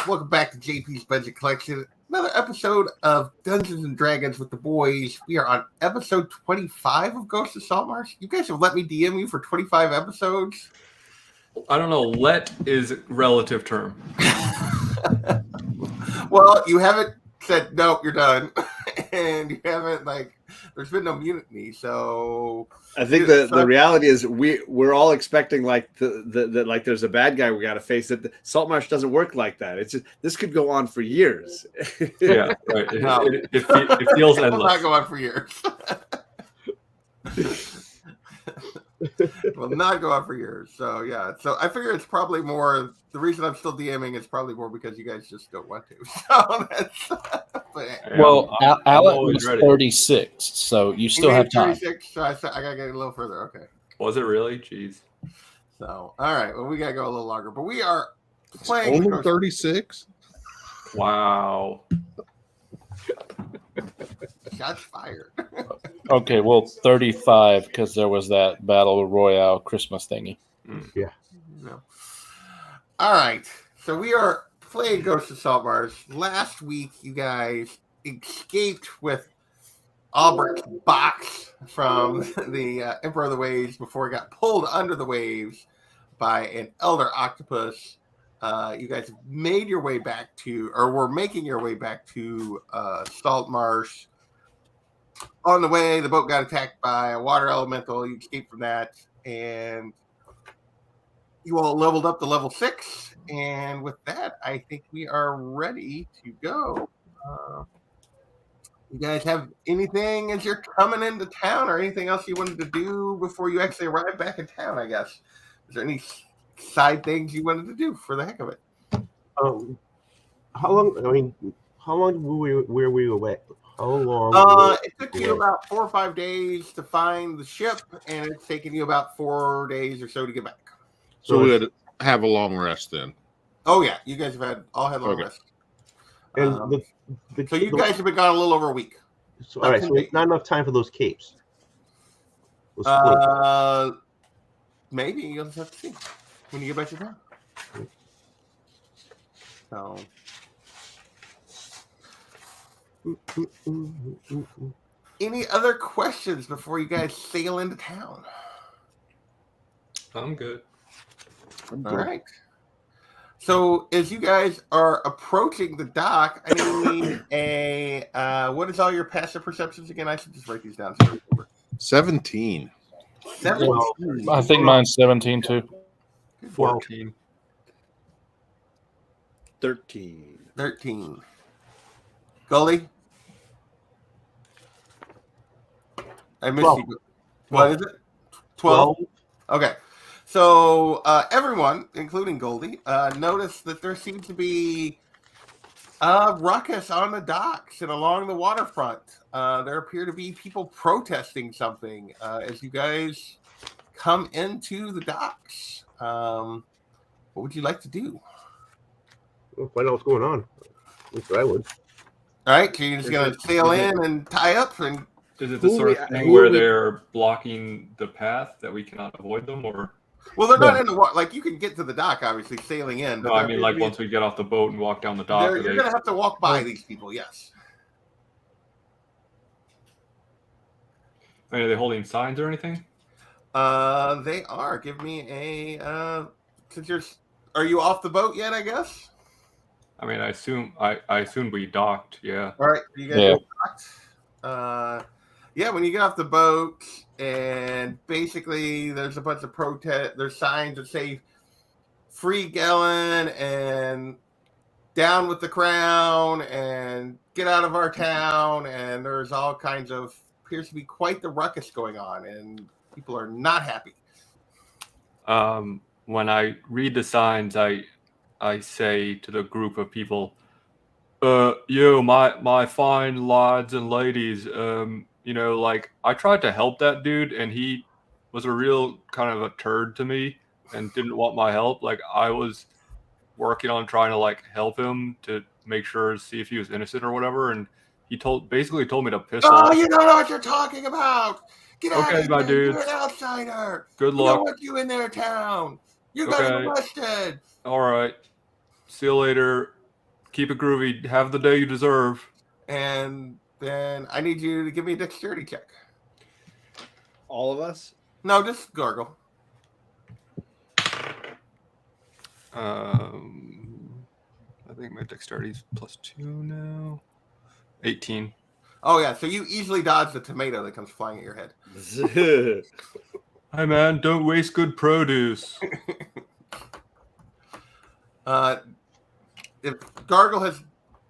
Welcome back to JP's Budget Collection. Another episode of Dungeons and Dragons with the boys. We are on episode 25 of Ghost of Saltmarsh. You guys have let me DM you for 25 episodes. I don't know. Let is relative term. Well, you haven't said, no, you're done. And you haven't, there's been no mutiny, so... I think the reality is we're all expecting that there's a bad guy we got to face. That Saltmarsh doesn't work like that. It's just, this could go on for years. Yeah, right. It feels endless. It will not go on for years. It will not go on for years. So yeah. So I figure it's probably more. The reason I'm still DMing is probably more because you guys just don't want to. So that's. Well, Alec was 36, so you still have time. 36, so I gotta get a little further. Okay. Was it really? Jeez. So all right. Well, we gotta go a little longer, but we are playing. Only 36. Wow. Shots fired. Okay, well, 35 because there was that Battle Royale Christmas thingy. Yeah. No. All right. So we are playing Ghost of Saltmarsh. Last week, you guys escaped with Albrecht's box from the Emperor of the Waves before he got pulled under the waves by an elder octopus. You guys have made your way back to, or were making your way back to Saltmarsh. On the way, the boat got attacked by a water elemental. You escaped from that, and you all leveled up to level 6. And with that, I think we are ready to go. You guys have anything as you're coming into town, or anything else you wanted to do before you actually arrive back in town? I guess. Is there any side things you wanted to do for the heck of it? How long were we away? How long? It took you about 4 or 5 days to find the ship, and it's taken you about 4 days or so to get back. So we would have a long rest then. Oh yeah, you guys have had long rest. And so you guys have been gone a little over a week. So, all right, so not enough time for those capes. Maybe you'll just have to see when you get back to town. So. Any other questions before you guys sail into town? I'm good. All right. So as you guys are approaching the dock, I need what is all your passive perceptions again? I should just write these down. 17. 17. I think mine's 17 too. 14. 13. Goldie? I missed 12. you. What is it? 12? Okay. So everyone, including Goldie, noticed that there seems to be a ruckus on the docks and along the waterfront. There appear to be people protesting something as you guys come into the docks. What would you like to do? We'll find out what's going on. At least I would. All right, so you're just going to sail in and tie up? And is it the sort of thing where they're blocking the path that we cannot avoid them, or? Well, they're not in the water. Like, you can get to the dock, obviously, sailing in. No, I mean, like, once we get off the boat and walk down the dock. You're going to have to walk by these people, yes. I mean, are they holding signs or anything? They are. Give me a... Are you off the boat yet, I guess? I mean, I assume we docked, yeah. All right, you guys docked. Yeah, when you get off the boat, and basically there's a bunch of protest. There's signs that say "Free Gallon" and "Down with the Crown" and "Get out of our town." And there's all kinds of appears to be quite the ruckus going on, and people are not happy. When I read the signs, I say to the group of people, you, my fine lads and ladies, I tried to help that dude, and he was a real kind of a turd to me and didn't want my help. Like, I was working on trying to, help him to make sure, see if he was innocent or whatever, and he basically told me to piss off. Oh, you don't know what you're talking about! Get out of here, my dude. You're an outsider! Good luck. We don't want you in their town! You guys are busted! All right. See you later. Keep it groovy. Have the day you deserve. And then I need you to give me a dexterity check. All of us? No, just Gargle. I think my dexterity is +2 now. 18. Oh yeah, so you easily dodge the tomato that comes flying at your head. Hey man, don't waste good produce. If Gargle has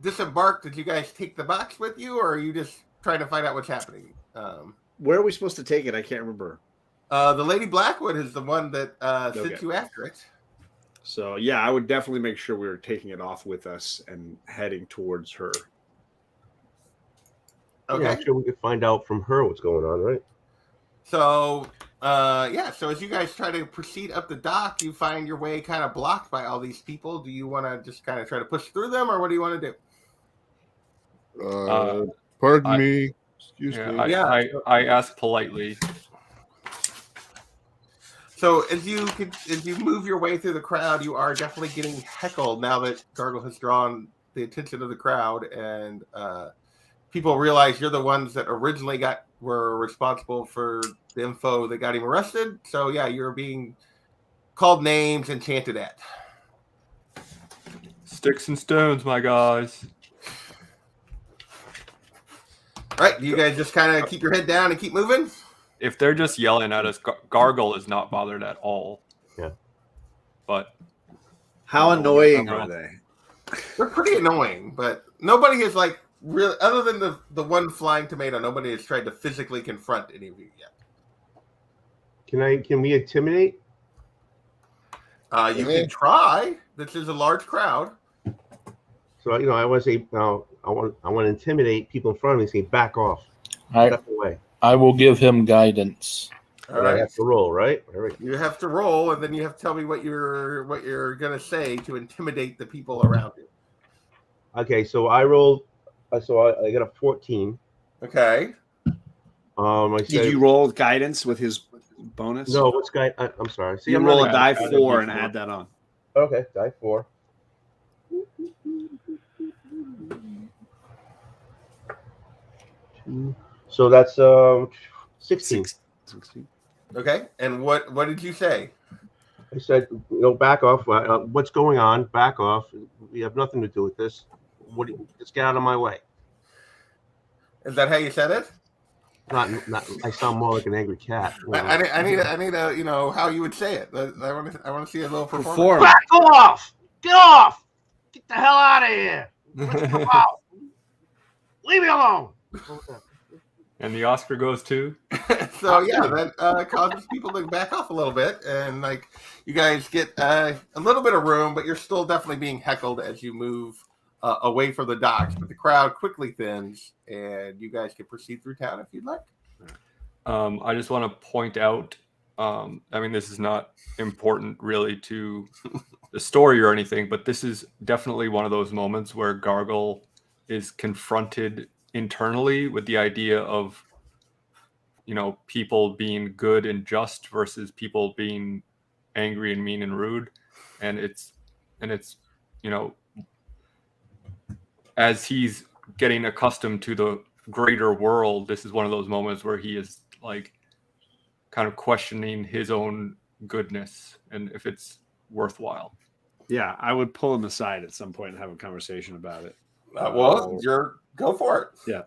disembarked, did you guys take the box with you, or are you just trying to find out what's happening? Where are we supposed to take it? I can't remember. The Lady Blackwood is the one that sent Okay. you after it. So yeah, I would definitely make sure we were taking it off with us and heading towards her. Okay. Yeah, I'm sure we could find out from her what's going on, right? So, so as you guys try to proceed up the dock, you find your way kind of blocked by all these people. Do you want to just kind of try to push through them, or what do you want to do? Pardon I- me. Excuse me. I ask politely. So as you move your way through the crowd, you are definitely getting heckled now that Gargle has drawn the attention of the crowd, and people realize you're the ones that originally were responsible for the info that got him arrested. So yeah, you're being called names and chanted at. Sticks and stones, my guys. Right? Do you guys just kind of keep your head down and keep moving? If they're just yelling at us, Gargle is not bothered at all. Yeah. But How annoying are they? They're pretty annoying, but nobody has like really, other than the one flying tomato, nobody has tried to physically confront any of you yet. Can we intimidate? You can try. This is a large crowd. So I want to say I want to intimidate people in front of me. Say back off, I step away. I will give him guidance. All And I right. have to roll, right? All right. You have to roll, and then you have to tell me what you're gonna say to intimidate the people around you. Okay, so I rolled. So I got a 14. Okay. I said, Did you roll guidance with his bonus? No, what's guy? I'm sorry. See, You I'm roll a not die add a 4 and D4. add that on. Okay, die 4. So that's 16. 16. Okay. And what did you say? I said, back off. What's going on? Back off. We have nothing to do with this. Just get out of my way. Is that how you said it? Not. I sound more like an angry cat. I need a how you would say it. I want to see a little performance. Perform. Back off! Get off! Get the hell out of here! What's it about? Leave me alone. and the Oscar goes to So yeah, that causes people to back off a little bit, and like you guys get a little bit of room, but you're still definitely being heckled as you move away from the docks. But the crowd quickly thins, and you guys can proceed through town if you'd like. I just want to point out, this is not important really to the story or anything, but this is definitely one of those moments where Gargle is confronted internally with the idea of, people being good and just versus people being angry and mean and rude. And it's, as he's getting accustomed to the greater world, this is one of those moments where he is like kind of questioning his own goodness and if it's worthwhile. Yeah, I would pull him aside at some point and have a conversation about it. Go for it. Yeah.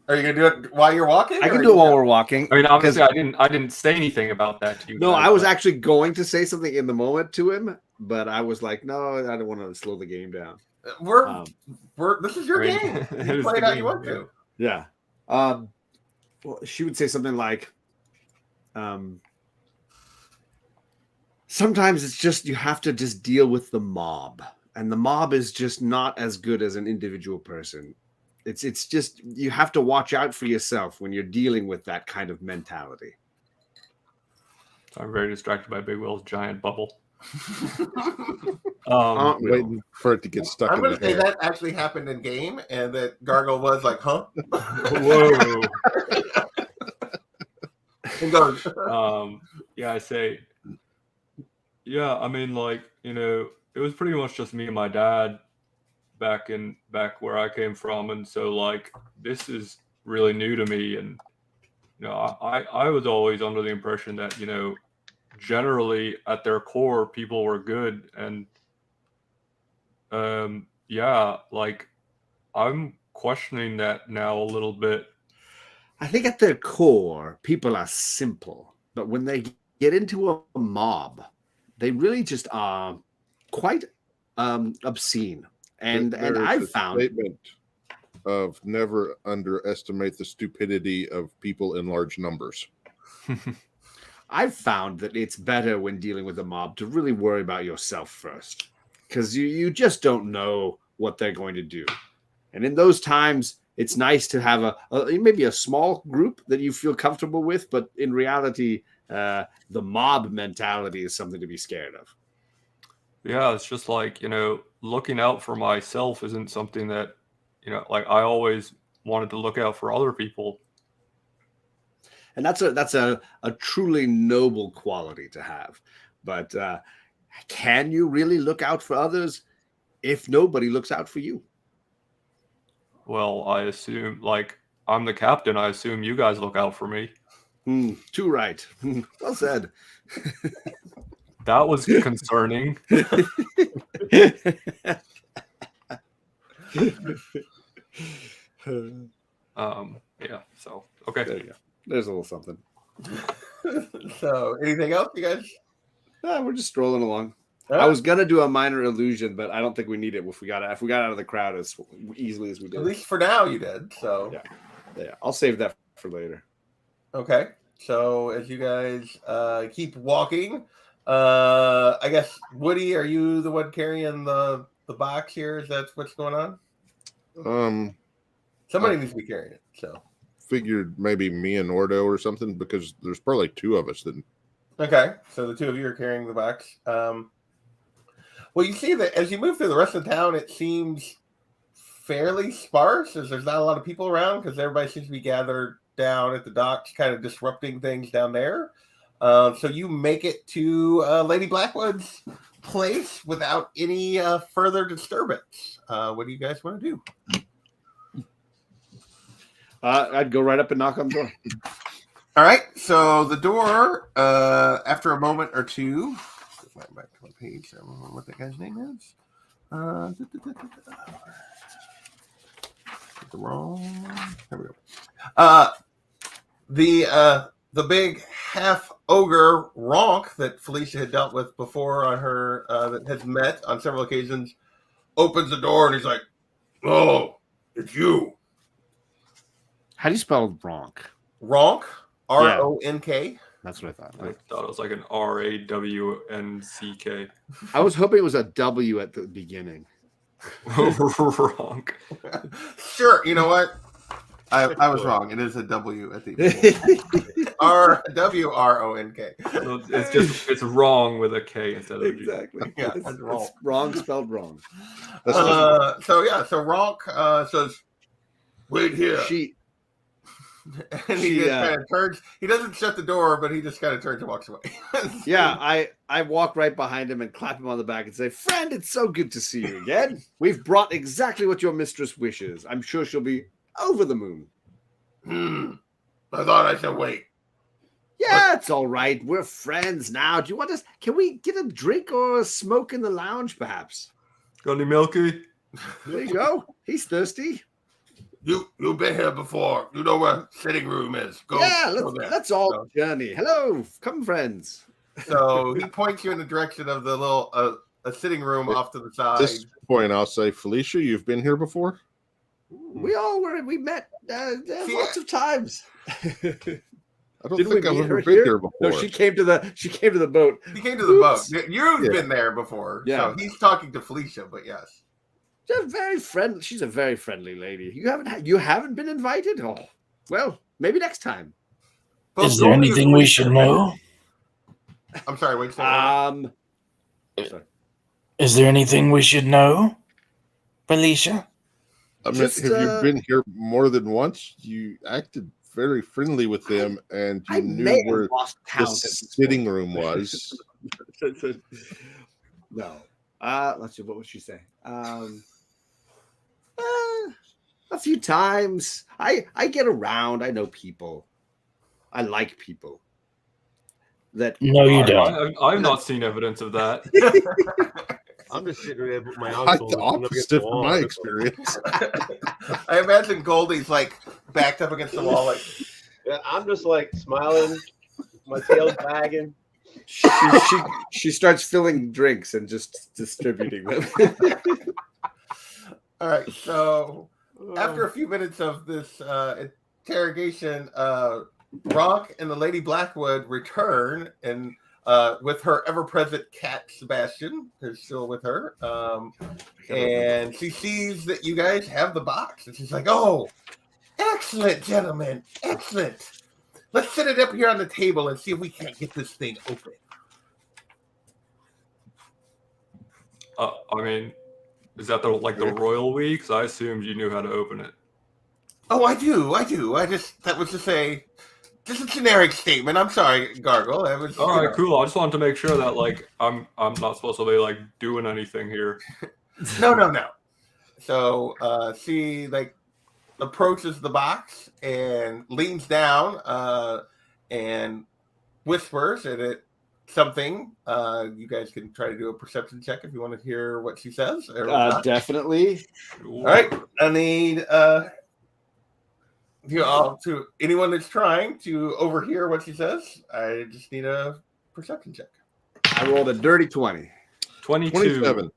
Are you gonna do it while you're walking? I can do it while we're walking. Obviously, I didn't say anything about that to you. No, guys, I was but- actually going to say something in the moment to him, but I was like, no, I don't want to slow the game down. This is your I mean, game. it You is play the it how game, you want yeah. to. Yeah. Well, she would say something like, sometimes it's just you have to just deal with the mob, and the mob is just not as good as an individual person. It's just you have to watch out for yourself when you're dealing with that kind of mentality. I'm very distracted by Big Will's giant bubble. Aren't we all? Waiting for it to get stuck I'm in going the to say hair. that actually happened in game, and that Gargle was like, "Huh?" Whoa. And goes, I say, yeah, it was pretty much just me and my dad. back where I came from, and so like this is really new to me. And I was always under the impression that generally at their core people were good, and like I'm questioning that now a little bit. I think at their core, people are simple, but when they get into a mob, they really just are quite obscene. And There is I've a found statement of never underestimate the stupidity of people in large numbers. I've found that it's better when dealing with a mob to really worry about yourself first, because you just don't know what they're going to do. And in those times, it's nice to have maybe a small group that you feel comfortable with, but in reality, the mob mentality is something to be scared of. Yeah, it's just like, looking out for myself isn't something that, like I always wanted to look out for other people. And that's a truly noble quality to have. But can you really look out for others if nobody looks out for you? Well, I assume, like, I'm the captain. I assume you guys look out for me. Too right. Well said. That was concerning. Yeah, so, okay. There you go. There's a little something. So, anything else, you guys? We're just strolling along. All I right. was gonna do a minor illusion, but I don't think we need it if we got out of the crowd as easily as we did. At least for now, you did. So, Yeah, I'll save that for later. okay. So, as you guys keep walking, I guess Woody, are you the one carrying the box here? Is that what's going on? Somebody needs to be carrying it. So, Figured maybe me and Ordo or something, because there's probably two of us that. okay. So the two of you are carrying the box. Well, you see that as you move through the rest of the town, it seems fairly sparse, as there's not a lot of people around because everybody seems to be gathered down at the docks, kind of disrupting things down there. So you make it to Lady Blackwood's place without any further disturbance. What do you guys want to do? I'd go right up and knock on the door. All right. So the door, after a moment or two, back to my page. I don't remember what that guy's name is. Wrong. There we go. The big half ogre Ronk that Felicia had dealt with before on her that has met on several occasions opens the door and he's like, "Oh, it's you." How do you spell Ronk? Ronk, R-O-N-K. That's what I thought. I thought it was like an R-A-W-N-C-K. I was hoping it was a W at the beginning. Wrong. Sure, you know what? I was wrong. It is a W at the beginning. R-W-R-O-N-K. So it's wrong with a K instead of a G. Exactly. Yeah, it's wrong. Wrong spelled wrong. So Ronk says, "Wait here." And he just kind of turns. He doesn't shut the door, but he just kind of turns and walks away. Yeah, I walk right behind him and clap him on the back and say, "Friend, it's so good to see you again. We've brought exactly what your mistress wishes. I'm sure she'll be over the moon." I thought I should wait. Yeah, it's all right. We're friends now. Do you want us? Can we get a drink or a smoke in the lounge, perhaps? Got any milky? There you go. He's thirsty. You've been here before. You know where sitting room is. Go. Yeah, go there. let's all journey. Hello, come friends. So he points you in the direction of the little a sitting room off to the side. At this point, I'll say, Felicia, you've been here before? We met lots of times. I don't Didn't think we I've meet ever her been here? here before. No, she came to the boat. He came to the Oops. boat. You've been there before. Yeah. So he's talking to Felicia, but yes. She's very friendly. She's a very friendly lady. You haven't been invited? Oh, well, maybe next time. Is there anything we should know? I'm sorry, wait. Sorry. Is there anything we should know, Felicia? I mean, Just, have you been here more than once? You acted very friendly with them, and you knew where the sitting room was. No. Let's see. What would she say? A few times. I get around. I know people. I like people. That No, you don't. I've not seen evidence of that. I'm just sitting there with my Quite household. the opposite from my experience. I imagine Goldie's like backed up against the wall, like Yeah, I'm just like smiling, my tail's wagging. she starts filling drinks and just distributing them. all right. So after a few minutes of this interrogation, Rock and the Lady Blackwood return, and with her ever-present cat Sebastian is still with her, and she sees that you guys have the box, and she's like, "Oh, excellent, gentlemen, excellent. Let's set it up here on the table and see if we can't get this thing open." I mean, is that the royal we? Because I assumed you knew how to open it. Oh, I do. That was just a generic statement. I'm sorry, Gargle. I was All right, cool. I just wanted to make sure that like I'm not supposed to be like doing anything here. No. So she like approaches the box and leans down and whispers at it something. You guys can try to do a perception check if you want to hear what she says. Definitely. All right. I need you all to anyone that's trying to overhear what she says. I just need a perception check. I rolled a dirty 20. 22. 27.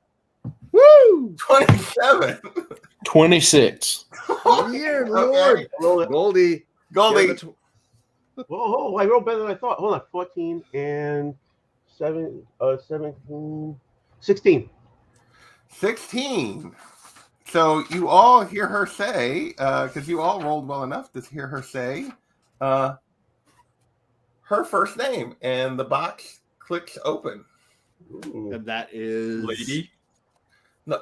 Woo! 27. 26. Dear Lord. Goldie. Goldie. Whoa, I rolled better than I thought. Hold on, 14 and 17, 16. 16. So you all hear her say, because you all rolled well enough to hear her say her first name, and the box clicks open. Ooh. And that is Lady. No,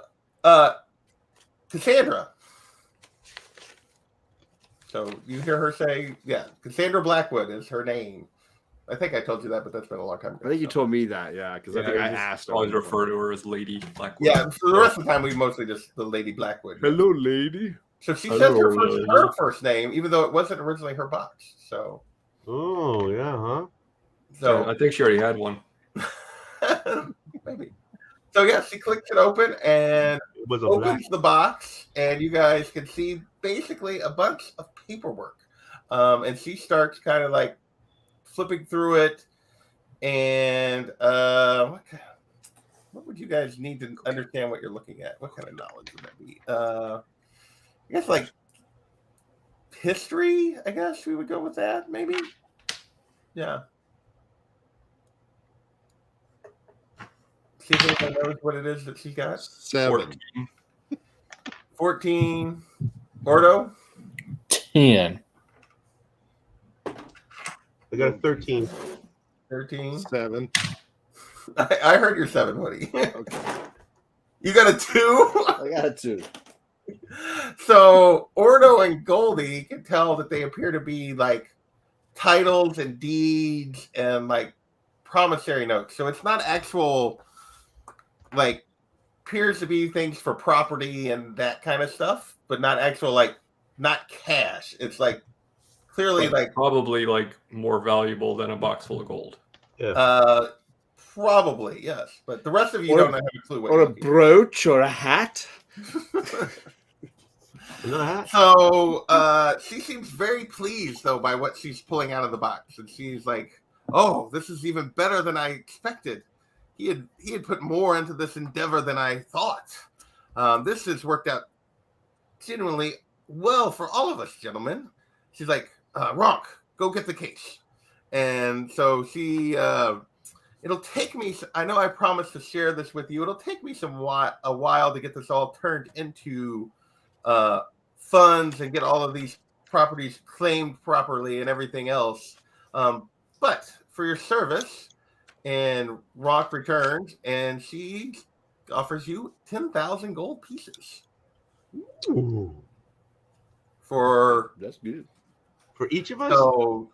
Cassandra. So you hear her say, yeah, Cassandra Blackwood is her name. I think I told you that, but that's been a long time ago. I think you told me that, yeah, because I think I asked. Always refer to her as Lady Blackwood. Yeah, for the rest of the time, we mostly just the Lady Blackwood. Hello, lady. So she Hello, said lady. her first name, even though it wasn't originally her box. So, Oh, yeah, huh? so I think she already had one. maybe. So yeah, she clicks it open and It was a black. opens the box, and you guys can see basically a bunch of paperwork. And she starts kind of like flipping through it, and what would you guys need to understand what you're looking at? What kind of knowledge would that be? I guess like history. I guess we would go with that, maybe. Yeah. See if anyone knows what it is that she got. 7. 14. Ordo. 10. I got a 13. 13. 7. I heard your 7, Woody. Okay. You got a 2? I got it too. So Ordo and Goldie can tell that they appear to be like titles and deeds and like promissory notes. So it's not actual, like, appears to be things for property and that kind of stuff, but not actual, like, not cash. It's like clearly like Probably like more valuable than a box full of gold. probably yes, but the rest of you Or- don't have a clue what. Or you're a looking brooch or a hat. Another hat? So she seems very pleased though by what she's pulling out of the box, and she's like, "Oh, this is even better than I expected. He had put more into this endeavor than I thought. This has worked out genuinely well for all of us, gentlemen." She's like, "Ronk, go get the case." And so she, it'll take me. I know I promised to share this with you. It'll take me a while to get this all turned into funds and get all of these properties claimed properly and everything else. But for your service, and Rock returns, and she offers you 10,000 gold pieces Ooh. for That's good. For each of us? So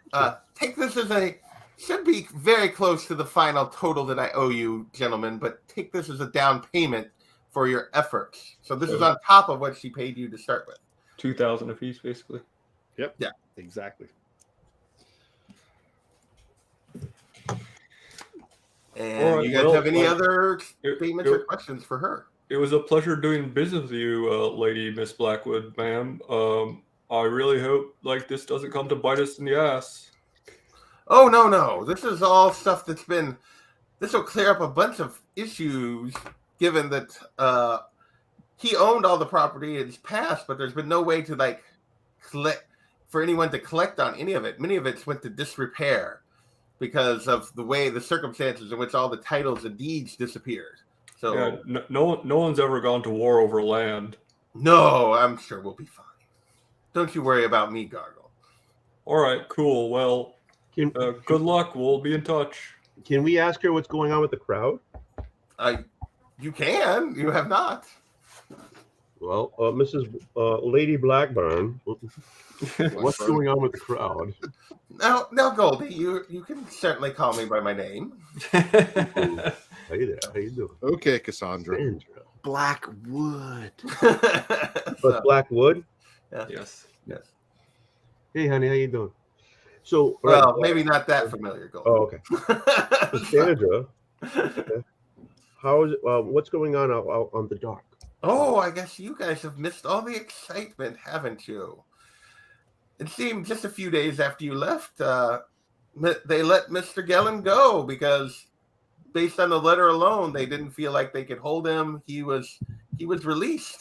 take this as should be very close to the final total that I owe you, gentlemen, but take this as a down payment for your efforts. So this is on top of what she paid you to start with. 2,000 apiece, basically. Yep. Yeah. Exactly. And All right, you guys well, have any like, other statements or it- questions for her? It was a pleasure doing business with you, Lady Miss Blackwood, ma'am. I really hope like this doesn't come to bite us in the ass. Oh, no. This is all stuff that's been. This will clear up a bunch of issues, given that he owned all the property in his past, but there's been no way to like collect for anyone to collect on any of it. Many of it's went to disrepair because of the circumstances in which all the titles and deeds disappeared. So Yeah, no one's ever gone to war over land. no, I'm sure we'll be fine. Don't you worry about me, Gargle. All right, cool. Well, good luck. We'll be in touch. Can we ask her what's going on with the crowd? You can. You have not. Well, Mrs. Lady Blackburn, what's going on with the crowd? Now, Goldie, you can certainly call me by my name. Hey there, how you doing? Okay, Cassandra. Sandra. Blackwood. But Blackwood? Yeah. Yes. Hey, honey, how you doing? So, Well, maybe not that familiar, Goldie. Oh, okay. Sandra, how is it? What's going on out on the dock? Oh, I guess you guys have missed all the excitement, haven't you? It seemed just a few days after you left, they let Mr. Gellin go because, based on the letter alone, they didn't feel like they could hold him. He was released,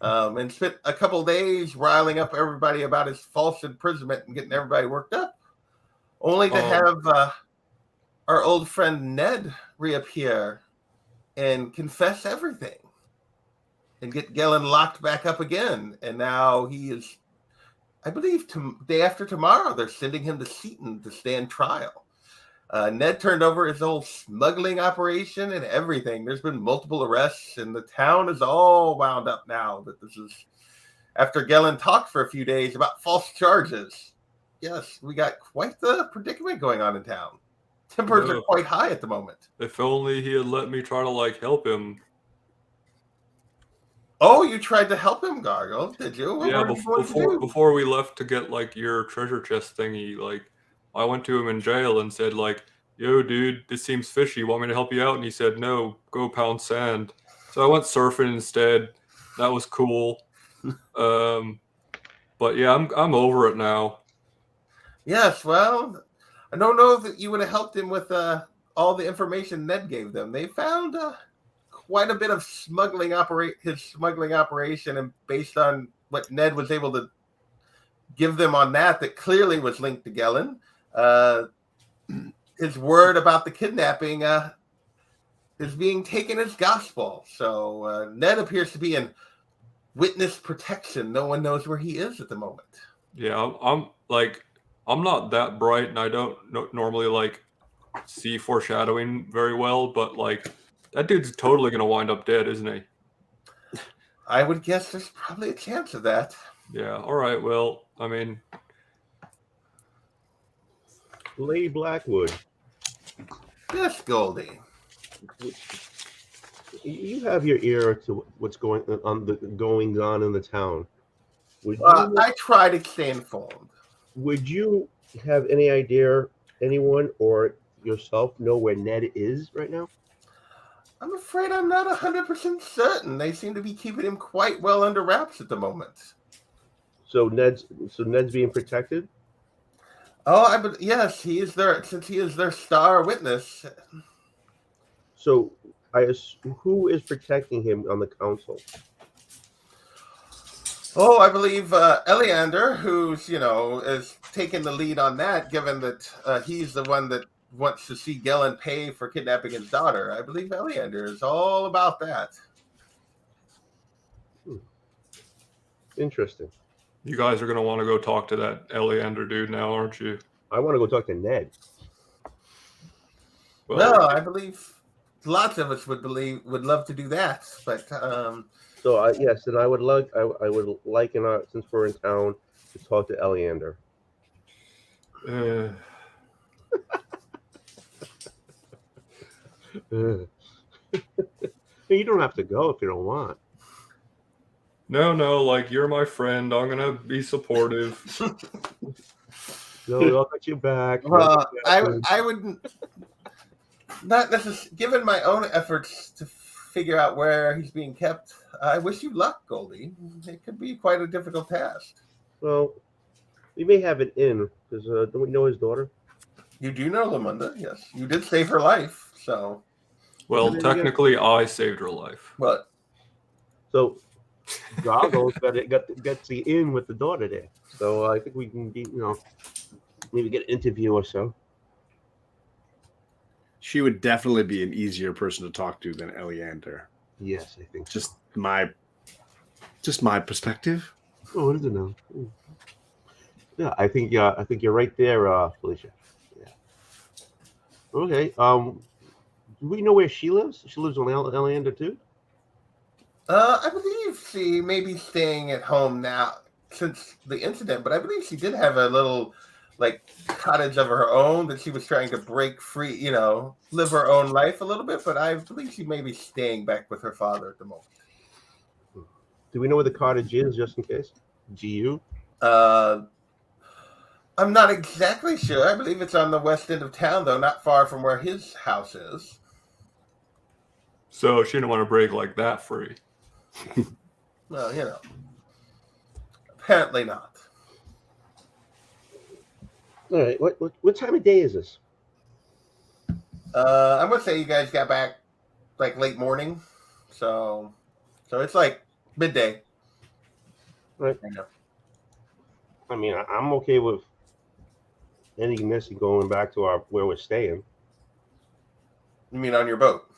and spent a couple days riling up everybody about his false imprisonment and getting everybody worked up, only to have our old friend Ned reappear and confess everything and get Gellin locked back up again. And now he is, I believe, day after tomorrow, they're sending him to Seaton to stand trial. Ned turned over his whole smuggling operation and everything. There's been multiple arrests, and the town is all wound up now that this is after Gellin talked for a few days about false charges. Yes, we got quite the predicament going on in town. Tempers are quite high at the moment. If only he had let me try to like help him. Oh, you tried to help him, Gargle, did you? Yeah, before we left to get like your treasure chest thingy, like I went to him in jail and said like, "Yo, dude, this seems fishy. Want me to help you out?" And he said, "No, go pound sand." So I went surfing instead. That was cool. But yeah, I'm over it now. Yes, well, I don't know that you would have helped him with all the information Ned gave them. They found quite a bit of his smuggling operation, and based on what Ned was able to give them on that clearly was linked to Gellin. His word about the kidnapping is being taken as gospel. So Ned appears to be in witness protection. No one knows where he is at the moment. Yeah, I'm not that bright, and I don't normally like see foreshadowing very well, but like that dude's totally gonna wind up dead, isn't he? I would guess there's probably a chance of that. Yeah. All right. Well, I mean, Lady Blackwood. Yes, Goldie. You have your ear to what's going on in the town. I try to stay informed. Would you have any idea, anyone or yourself, know where Ned is right now? I'm afraid I'm not 100% certain. They seem to be keeping him quite well under wraps at the moment. So Ned's being protected? Oh, yes, he is their star witness. So who is protecting him on the council? Oh, I believe Eleander, who's, is taking the lead on that, given that he's the one that wants to see Gellin pay for kidnapping his daughter. I believe Eleander is all about that. Interesting. you guys are gonna want to go talk to that Eleander dude now, aren't you? I want to go talk to Ned. Well, I believe lots of us would love to do that, but So yes, and I would like since we're in town to talk to Eleander. You don't have to go if you don't want. No, like you're my friend. I'm gonna be supportive. No, I'll get you back. Well, I wouldn't. Not necessarily. Given my own efforts to figure out where he's being kept, I wish you luck, Goldie. It could be quite a difficult task. Well, we may have it in because don't we know his daughter? You do know Lamunda, yes. You did save her life, so. Well, technically, I saved her life. But So Drago's gets the in with the daughter there. So I think we can be, maybe get an interview or so. She would definitely be an easier person to talk to than Eleander. Yes, I think so. Just my perspective. Oh, what is it now? Yeah, I think you're right there, Felicia. Yeah. Okay. Do we know where she lives? She lives on Eleander too. I believe she may be staying at home now since the incident, but I believe she did have a little cottage of her own that she was trying to break free, live her own life a little bit, but I believe she may be staying back with her father at the moment. Do we know where the cottage is, just in case? GU? I'm not exactly sure. I believe it's on the west end of town, though, not far from where his house is. So she didn't want to break like that free. Well, apparently not. All right. What time of day is this? I'm gonna say you guys got back late morning, so it's midday. Right. I mean, I'm okay with ending this and going back to where we're staying. You mean on your boat?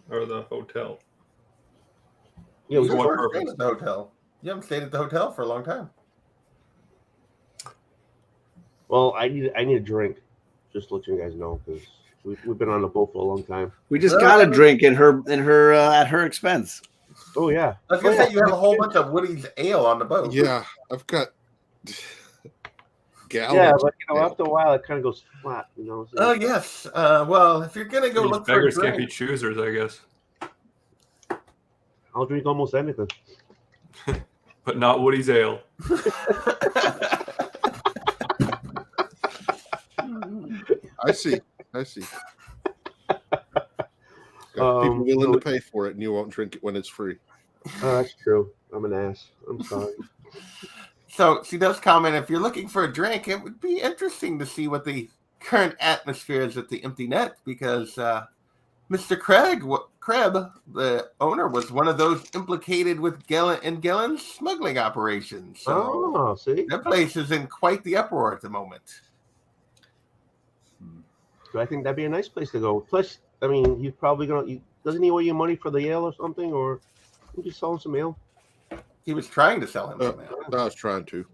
Or the hotel. Yeah, You weren't staying at the hotel. You haven't stayed at the hotel for a long time. Well, I need a drink. Just to let you guys know, because we've been on the boat for a long time. We just got a drink in her at her expense. Oh yeah. I was gonna say you have a whole bunch of Woody's ale on the boat. Yeah, I've got gallons. Yeah, but after a while it kind of goes flat. So. Oh yes. Well, if you're gonna go These look for a beggars can't be drink, choosers, I guess. I'll drink almost anything. But not Woody's ale. I see. Got people willing to pay for it, and you won't drink it when it's free. Oh, that's true. I'm an ass. I'm sorry. So she does comment, if you're looking for a drink, it would be interesting to see what the current atmosphere is at the Empty Net, because Mr. Kreb, the owner, was one of those implicated with Gellen's smuggling operations. So see? That place is in quite the uproar at the moment. So I think that'd be a nice place to go. Plus, I mean, he's probably doesn't he owe you money for the ale or something, or you just sell him some ale? He was trying to sell him some ale. I was trying to.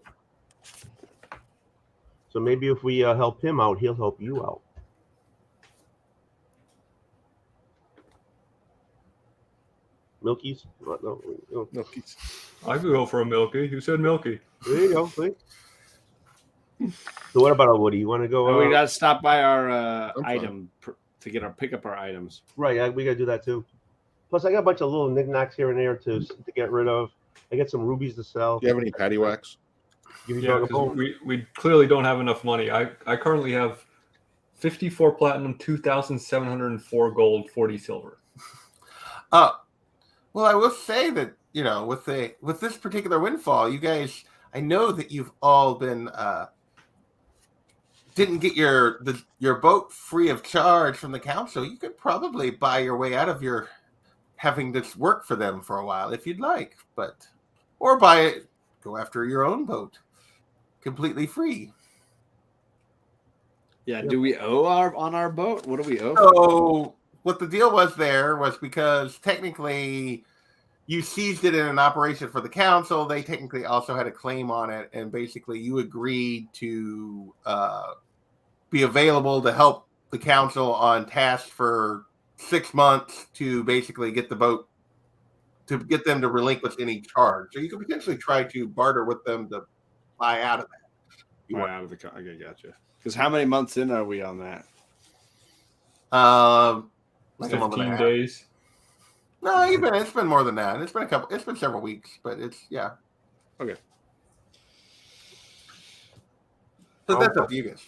So maybe if we help him out, he'll help you out. Milky's? No. Milky's. I could go for a Milky. Who said Milky? There you go. See? So what about Woody? You want to go? We got to stop by our item to pick up our items. Right, we got to do that too. Plus, I got a bunch of little knickknacks here and there to get rid of. I got some rubies to sell. Do you have any patty wax? Yeah, because we clearly don't have enough money. I currently have 54 platinum, 2,704 gold, 40 silver. Well, I will say that, with this particular windfall, you guys, I know that you've all been didn't get your boat free of charge from the council. You could probably buy your way out of your having this work for them for a while if you'd like, or buy it, go after your own boat, completely free. Yeah. Do we owe on our boat? What do we owe? So what the deal was because technically you seized it in an operation for the council. They technically also had a claim on it, and basically you agreed to be available to help the council on tasks for 6 months to basically get the boat, to get them to relinquish any charge. So you could potentially try to barter with them to buy out of that. Okay, gotcha. Because how many months in are we on that? like a month and a 15 half. days. No, it's been more than that. It's been several weeks, but yeah. Okay. So that's up to you guys.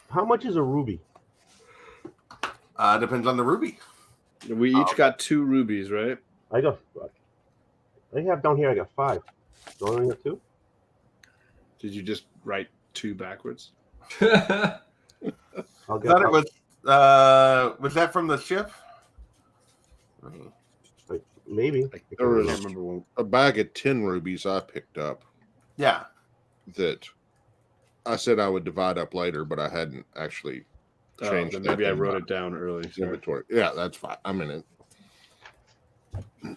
How much is a ruby? Depends on the ruby. We each got 2 rubies, right? I have down here. I got 5. Don't I only have 2? Did you just write 2 backwards? I thought it was that from the ship? Maybe. There was a bag of 10 rubies I picked up. Yeah. That I said I would divide up later, but I hadn't actually changed then that. maybe I wrote it down early. Inventory. Yeah, that's fine. I'm in it.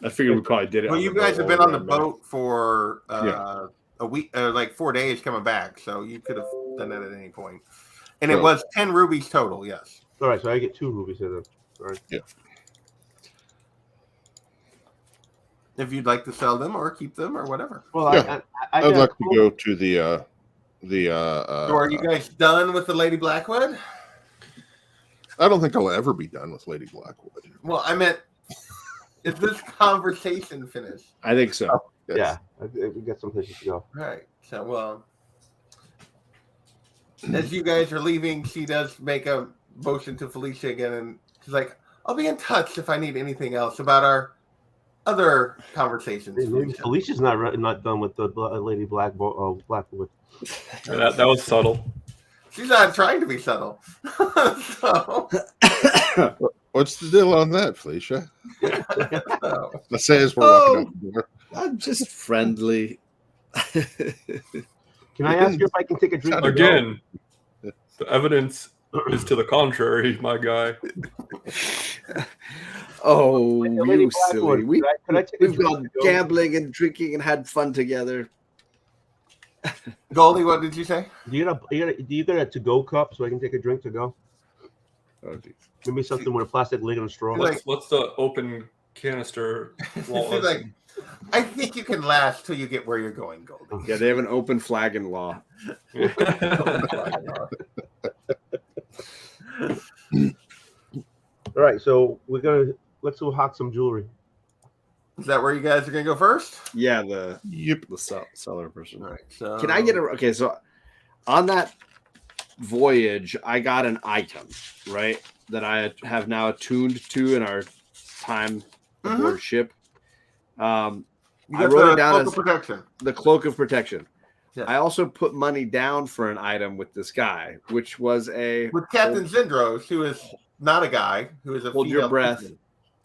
I figured we probably did it. Well, you guys have been on the boat for a week, like 4 days coming back, so you could have done that at any point. And it was 10 rubies total, yes. All right, so I get 2 rubies then. All right. Yeah. If you'd like to sell them or keep them or whatever. Well, yeah. I'd like to go to the So are you guys done with the Lady Blackwood? I don't think I'll ever be done with Lady Blackwood. Well, I meant, is this conversation finished? I think so. Yeah, we got some places to go. Right. So, as you guys are leaving, she does make a motion to Felicia again, and she's like, "I'll be in touch if I need anything else about our other conversations." Maybe Felicia's not done with the Lady Blackwood. That was subtle. She's not trying to be subtle. So, What's the deal on that, Felicia? so. Let's say as we're walking out the door. I'm just friendly. Can I ask you if I can take a drink? Again, the evidence is to the contrary, my guy. Oh, Lady you silly. Blackwood, We've gone gambling and drinking and had fun together. Goldie, what did you say? Do you got a to-go cup so I can take a drink to go? Oh, geez. Maybe something with a plastic lid and a straw. What's the open canister? She's like, I think you can last till you get where you're going, Goldie. Yeah, they have an open flagon law. All right, so let's go hawk some jewelry. Is that where you guys are going to go first? Yeah, the seller person. All right. So Can I get okay? So on that voyage, I got an item, right, that I have now attuned to in our time aboard ship. I wrote it down as the cloak of protection. Yeah. I also put money down for an item with this guy, which was with Captain Zindros, who is not a guy, who is a hold your breath. Person.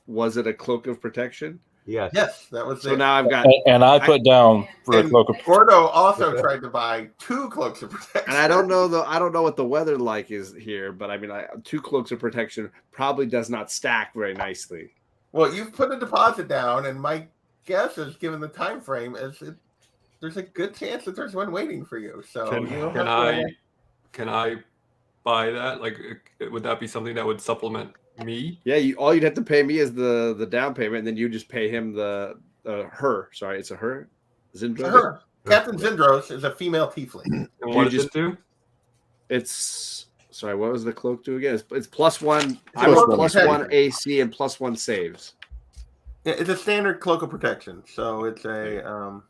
Was it a cloak of protection? Yes. Yes, that was so now I've got and I put down for a cloak of protection. Gordo also tried to buy 2 cloaks of protection. And I don't know what the weather like is here, but I mean 2 cloaks of protection probably does not stack very nicely. Well, you've put a deposit down, and my guess is, given the time frame, there's a good chance that there's one waiting for you. So can I buy that? Like, would that be something that would supplement me? Yeah, all you'd have to pay me is the down payment, and then you just pay him her. Sorry, it's a her. Zindros. Her. Captain Zindros is a female tiefling. And what does it do? It's sorry. What was the cloak do again? It's +1. I was +1 AC and +1 saves. Yeah, it's a standard cloak of protection, so it's a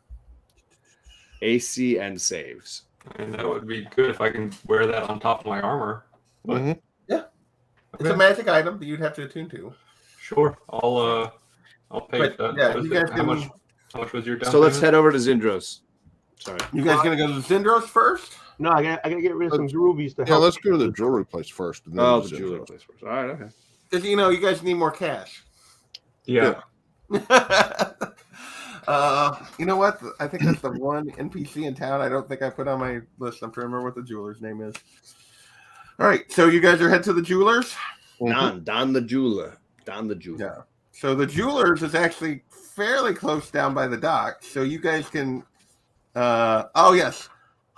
AC and saves. And that would be good if I can wear that on top of my armor. Yeah, it's a magic item that you'd have to attune to. Sure, I'll pay that. Yeah, you guys how much was your down So let's head over to Zindros. Sorry, you guys gonna go to Zindros first? No, I gotta get rid of some rubies to help. Yeah, let's go to the jewelry place first. And then the jewelry place first. All right, okay. Because you guys need more cash. Yeah. You know what? I think that's the one NPC in town I don't think I put on my list. I'm trying to remember what the jeweler's name is. All right, so you guys are headed to the jewelers? Don the jeweler. Yeah. So the jewelers is actually fairly close down by the dock, so you guys can. Oh yes,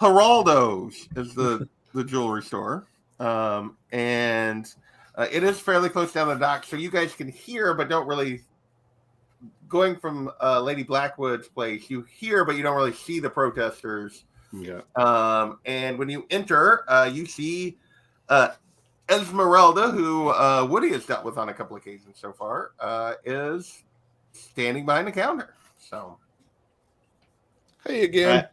Geraldo's is the jewelry store, and it is fairly close down the dock, so you guys can hear, but don't really. Going from Lady Blackwood's place, you hear, but you don't really see the protesters. Yeah. And when you enter, you see Esmeralda, who Woody has dealt with on a couple occasions so far, is standing behind the counter. So, Hey again.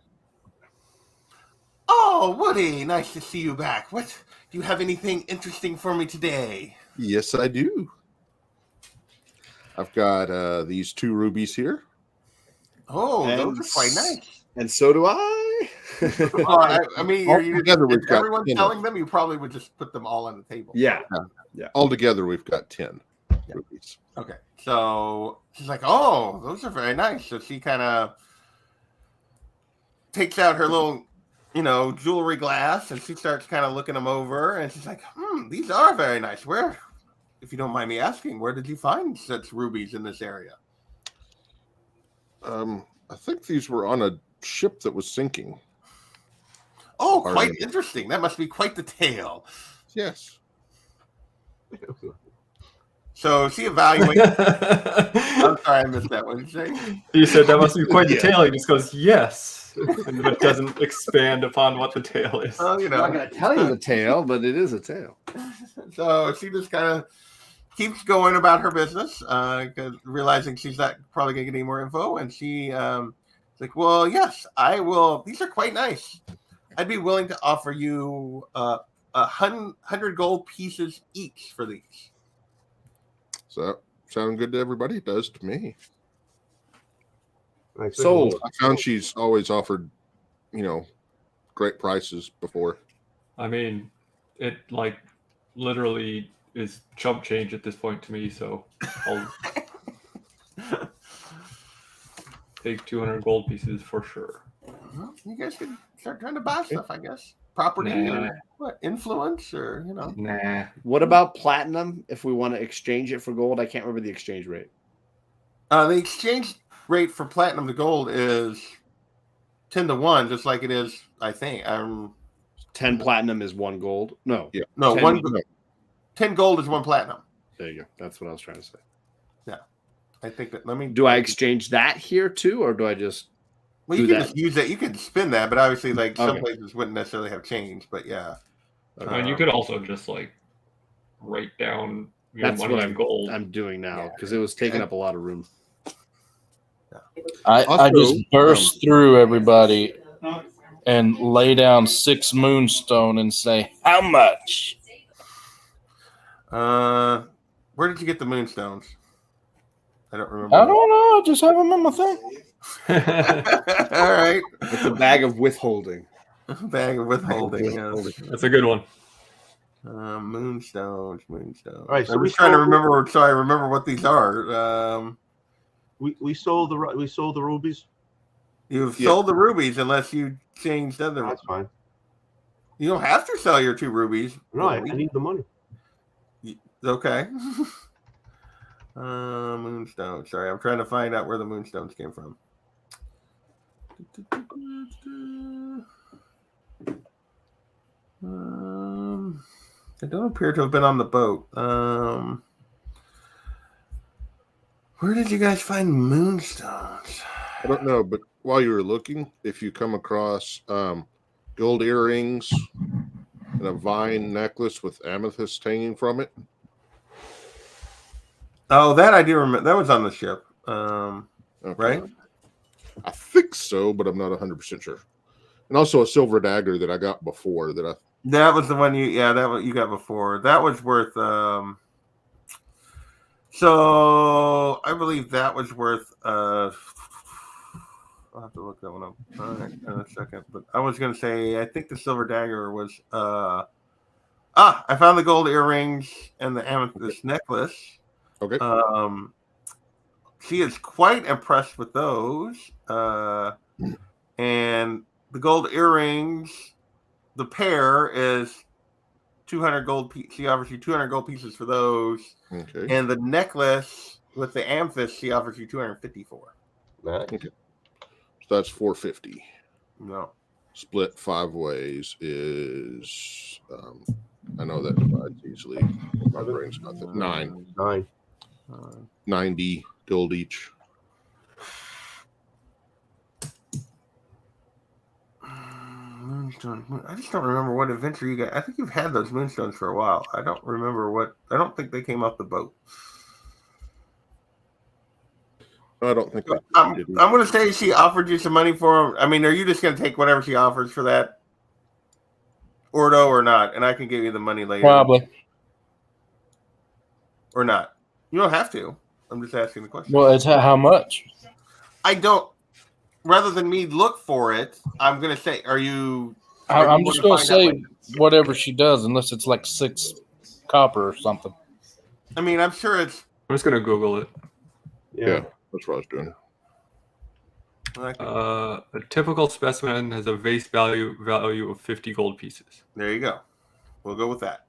oh, Woody, nice to see you back. What do you have anything interesting for me today? Yes, I do. I've got these 2 rubies here. Oh, And those are quite nice. And so do I. I mean, if everyone's telling them, you probably would just put them all on the table. Yeah. Altogether, we've got 10 rubies. Okay. So she's like, oh, those are very nice. So she kind of takes out her little, jewelry glass and she starts kind of looking them over. And she's like, these are very nice. Where, if you don't mind me asking, where did you find such rubies in this area? I think these were on a ship that was sinking. Oh, quite interesting. That must be quite the tale. Yes. So she evaluates. I'm sorry, I missed that. What did you say? You said that must be quite the tale. He just goes, yes, but doesn't expand upon what the tale is. Well, I'm not going to tell you the tale, but it is a tale. So she just kind of keeps going about her business, realizing she's not probably going to get any more info. And she's like, well, yes, I will. These are quite nice. I'd be willing to offer you 100 gold pieces each for these. So, sound good to everybody? It does to me. Sold. I found she's always offered, great prices before. I mean, it literally is chump change at this point to me, so I'll take 200 gold pieces for sure. Well, you guys could start trying to buy stuff, I guess. Property or what? Influence or, Nah. What about platinum if we want to exchange it for gold? I can't remember the exchange rate. The exchange rate for platinum to gold is 10 to 1, just like it is, I think. 10 platinum is 1 gold? No. Yeah. No, 10 gold is 1 platinum. There you go. That's what I was trying to say. Yeah. I think that, do I exchange that here too, or do I just... Well, you can just use that. You can spin that, but obviously, some places wouldn't necessarily have change. But yeah, and you could also just write down your that's money what in gold. I'm doing now because it was taking up a lot of room. I just burst through everybody and lay down 6 moonstone and say, how much? Where did you get the moonstones? I don't remember. I don't know. I just have them in my thing. All right. It's a bag of withholding. Bag of withholding. Yes. That's a good one. Moonstones. All right, so I'm just trying to remember. So I remember what these are. We sold the rubies. You've sold the rubies unless you changed other. That's fine. You don't have to sell your 2 rubies. No, I need the money. Okay. Moonstone. Sorry, I'm trying to find out where the moonstones came from. They don't appear to have been on the boat. Where did you guys find moonstones? I don't know, but while you were looking, if you come across gold earrings and a vine necklace with amethyst hanging from it. Oh, that I do remember. That was on the ship. Right? I think so, but I'm not 100% sure. And also a silver dagger that I got before that was the one that one you got before. That was worth so I believe that was worth I'll have to look that one up. All right, in a second. But I was gonna say I think the silver dagger was I found the gold earrings and the amethyst necklace. Okay. She is quite impressed with those. And the gold earrings, the pair is 200 gold. She offers you 200 gold pieces for those. Okay. And the necklace with the amethyst, she offers you 250 for. Okay. So that's 450. No. Split 5 ways is I know that divides easily. My brain's not that. 9. 90 gold each. Moonstone. I just don't remember what adventure you got. I think you've had those moonstones for a while. I don't remember what. I don't think they came off the boat. I don't think they I'm did. going to say she offered you some money for them. I mean, are you just going to take whatever she offers for that, Ordo, or not? And I can give you the money later. Probably. Or not. You don't have to. I'm just asking the question. Well, it's how much? I don't. Rather than me look for it, I'm going to say, are you? I'm just going to say whatever she does, unless it's like 6 copper or something. I mean, I'm sure it's. I'm just gonna Google it. Yeah, that's what I was doing. A typical specimen has a base value of 50 gold pieces. There you go. We'll go with that.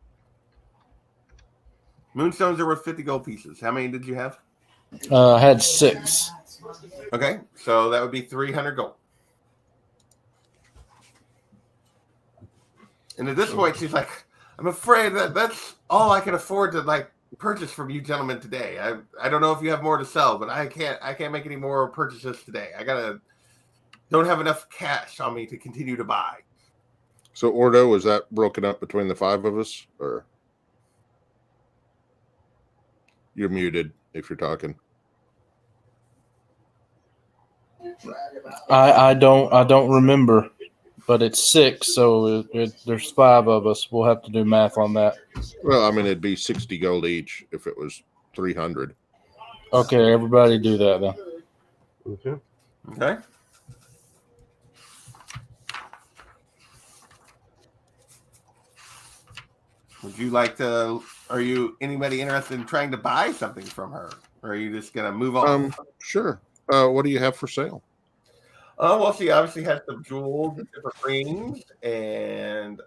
Moonstones are worth 50 gold pieces. How many did you have? I had 6. Okay, so that would be 300 gold. And at this point, she's like, I'm afraid that's all I can afford to purchase from you gentlemen today. I don't know if you have more to sell, but I can't make any more purchases today. Don't have enough cash on me to continue to buy. So Ordo, was that broken up between the 5 of us, or you're muted if you're talking? I don't remember, but it's 6, so there's 5 of us. We'll have to do math on that. Well, I mean, it'd be 60 gold each if it was 300. Okay, everybody do that then. Okay. Okay. Would you like to? Are you anybody interested in trying to buy something from her, or are you just gonna move on? Sure. What do you have for sale? Oh, well, she obviously has some jewels, different rings, and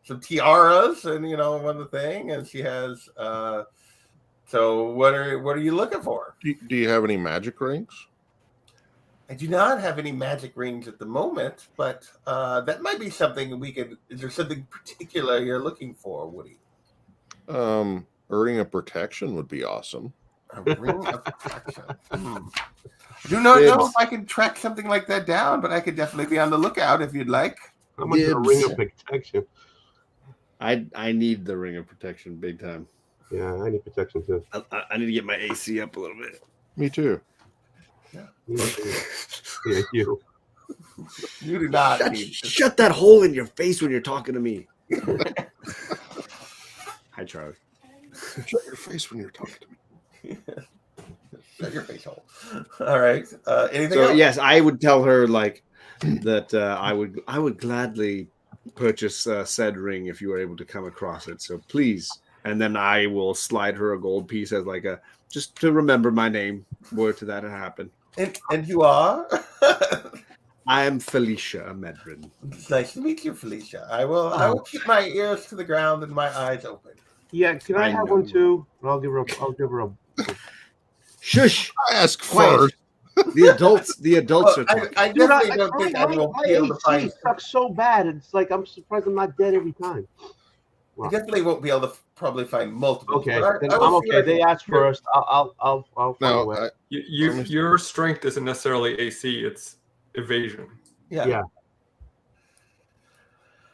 some tiaras, and one other thing. And she has. So, what are you looking for? Do you have any magic rings? I do not have any magic rings at the moment, but that might be something we could. Is there something particular you're looking for, Woody? A ring of protection would be awesome. A ring of protection. I do not know if I can track something like that down, but I could definitely be on the lookout if you'd like. How much is a ring of protection? I need the ring of protection big time. Yeah, I need protection too. I need to get my AC up a little bit. Me too. Yeah, you. You do not. Shut that hole in your face when you're talking to me. Hi, Charlie. Shut your face when you're talking to me. Shut your face hole. All right. Anything So else? yes, I would tell her that I would gladly purchase said ring if you were able to come across it. So please, and then I will slide her a gold piece as just to remember my name. Were to that happen. And you are? I am Felicia Medrin. It's nice to meet you, Felicia. I will keep my ears to the ground and my eyes open. Yeah, can I have one too? I'll give her a. Shush! I ask Quiet. first. The adults are talking. I definitely don't think I will my be able to find. AC sucks so bad. It's like I'm surprised I'm not dead every time. I definitely won't be able to probably find multiple. Okay, but then I will I'm see okay. what I They can asked do. first. I'll find a No, way. Your strength isn't necessarily AC; it's evasion. Yeah.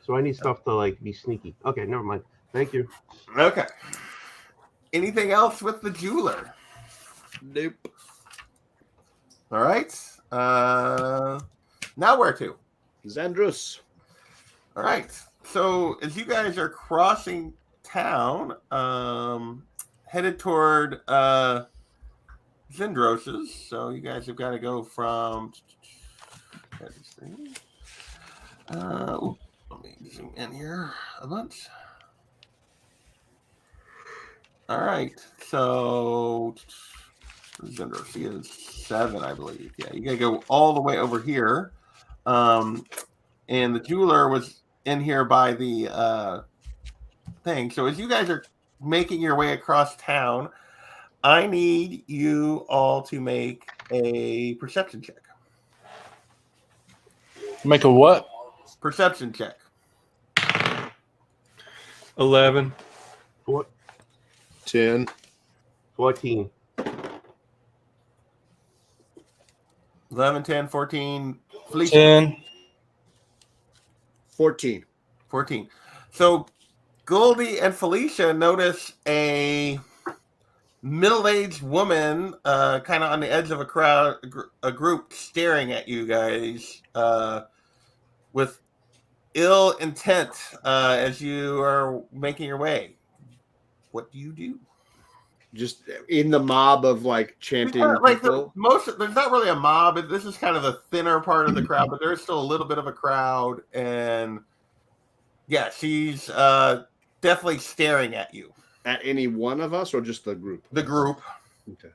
So I need stuff to be sneaky. Okay, never mind. Thank you. Okay. Anything else with the jeweler? Nope. All right. Now where to? Xandros. All right. So as you guys are crossing town, headed toward Zendros's, so you guys have got to go from. Let me zoom in here a bunch. All right. So Zendros, he is 7, I believe. Yeah, you got to go all the way over here. And the jeweler was in here by the thing. So as you guys are making your way across town, I need you all to make a perception check. Make a what? Perception check. 11. 10. 14. 11, 10, 14. Felicia. 10. 14. 14. So Goldie and Felicia notice a middle-aged woman kind of on the edge of a crowd, a group staring at you guys with ill intent as you are making your way. What do you do? Just in the mob of like chanting people. There's not really a mob. This is kind of the thinner part of the crowd, but there's still a little bit of a crowd. And yeah, she's definitely staring at you. At any one of us or just the group? The group. Okay.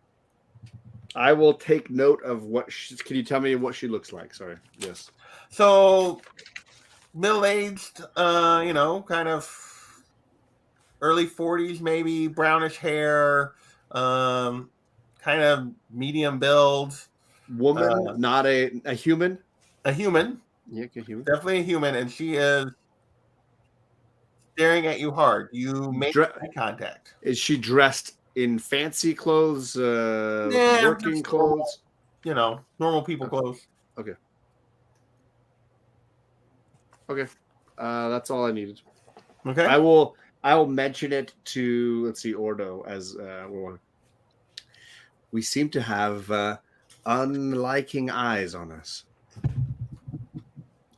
I will take note of what can you tell me what she looks like? Sorry. Yes. So middle-aged, kind of early 40s, maybe, brownish hair, kind of medium build. Woman, not a human? A human. Yeah, a human. Definitely a human, and she is staring at you hard. You make eye contact. Is she dressed in fancy clothes, working clothes? Normal people clothes. Okay. Okay. That's all I needed. Okay. I will mention it to, let's see, Ordo as we seem to have unliking eyes on us.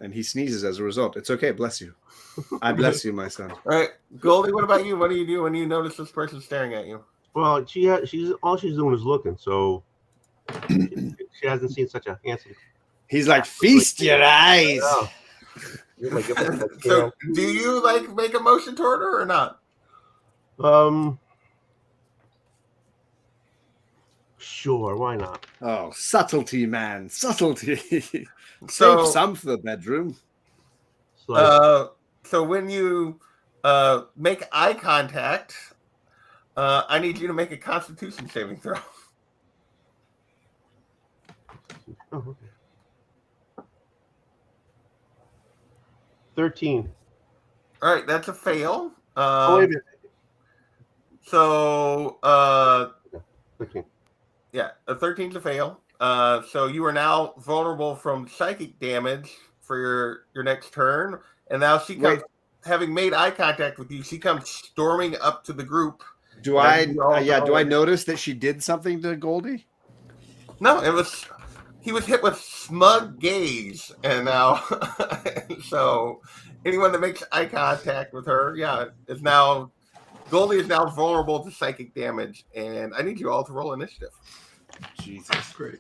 And he sneezes as a result. It's okay. Bless you. I bless you, my son. All right. Goldie, what about you? What do you do when you notice this person staring at you? Well, she's all she's doing is looking, so she hasn't seen such a handsome. He's like, feast your eyes. So, do you make a motion toward her or not? Sure, why not? Oh, subtlety, man, subtlety. So, save some for the bedroom. So when you make eye contact, I need you to make a Constitution saving throw. Oh, okay. 13. All right, that's a fail. Wait a minute. So, 13. Yeah, a 13's a fail. So you are now vulnerable from psychic damage for your next turn. And now she comes, having made eye contact with you, she comes storming up to the group. Do I notice that she did something to Goldie? No, he was hit with smug gaze, and now so anyone that makes eye contact with her, Goldie is now vulnerable to psychic damage, and I need you all to roll initiative. Jesus, great.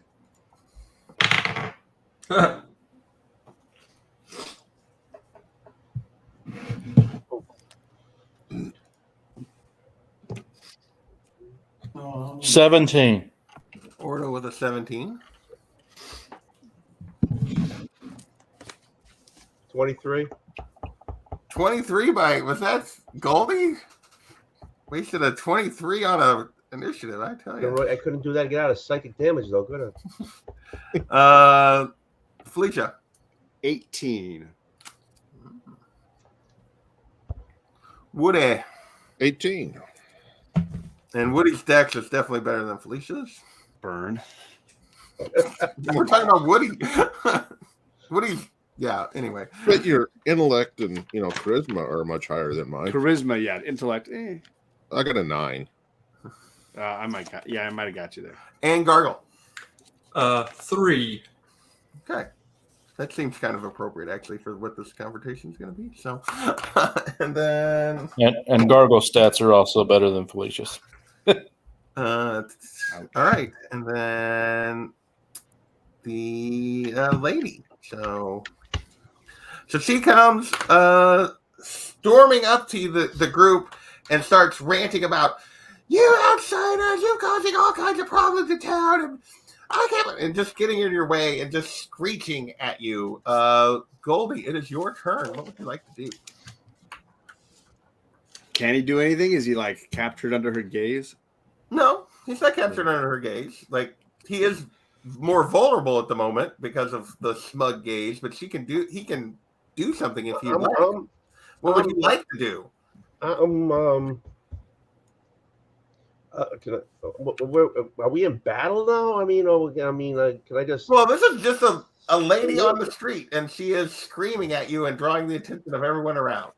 17. Ordo with a 17. 23. 23 was that Goldie? Wasted a 23 on a initiative, I tell you. I couldn't do that to get out of psychic damage, though. Could I? Felicia. 18. Woody. 18. And Woody's dex is definitely better than Felicia's. Burn. We're talking about Woody. Woody's, anyway. But your intellect and charisma are much higher than mine. Charisma, intellect. I got a 9. I might have got you there. And Gargle. 3. Okay. That seems kind of appropriate, actually, for what this conversation is going to be. So, and then... And Gargle stats are also better than Felicia's. All right. And then the lady. So she comes storming up to the group and starts ranting about, you outsiders, you're causing all kinds of problems in town, and I can't, and just getting in your way and just screeching at you. Goldie, it is your turn. What would you like to do? Can he do anything? Is he captured under her gaze? No, he's not captured under her gaze. He is more vulnerable at the moment because of the smug gaze, but he can do something if you like. What would you like to do? Are we in battle now? Can I just? Well, this is just a lady on the street, and she is screaming at you and drawing the attention of everyone around.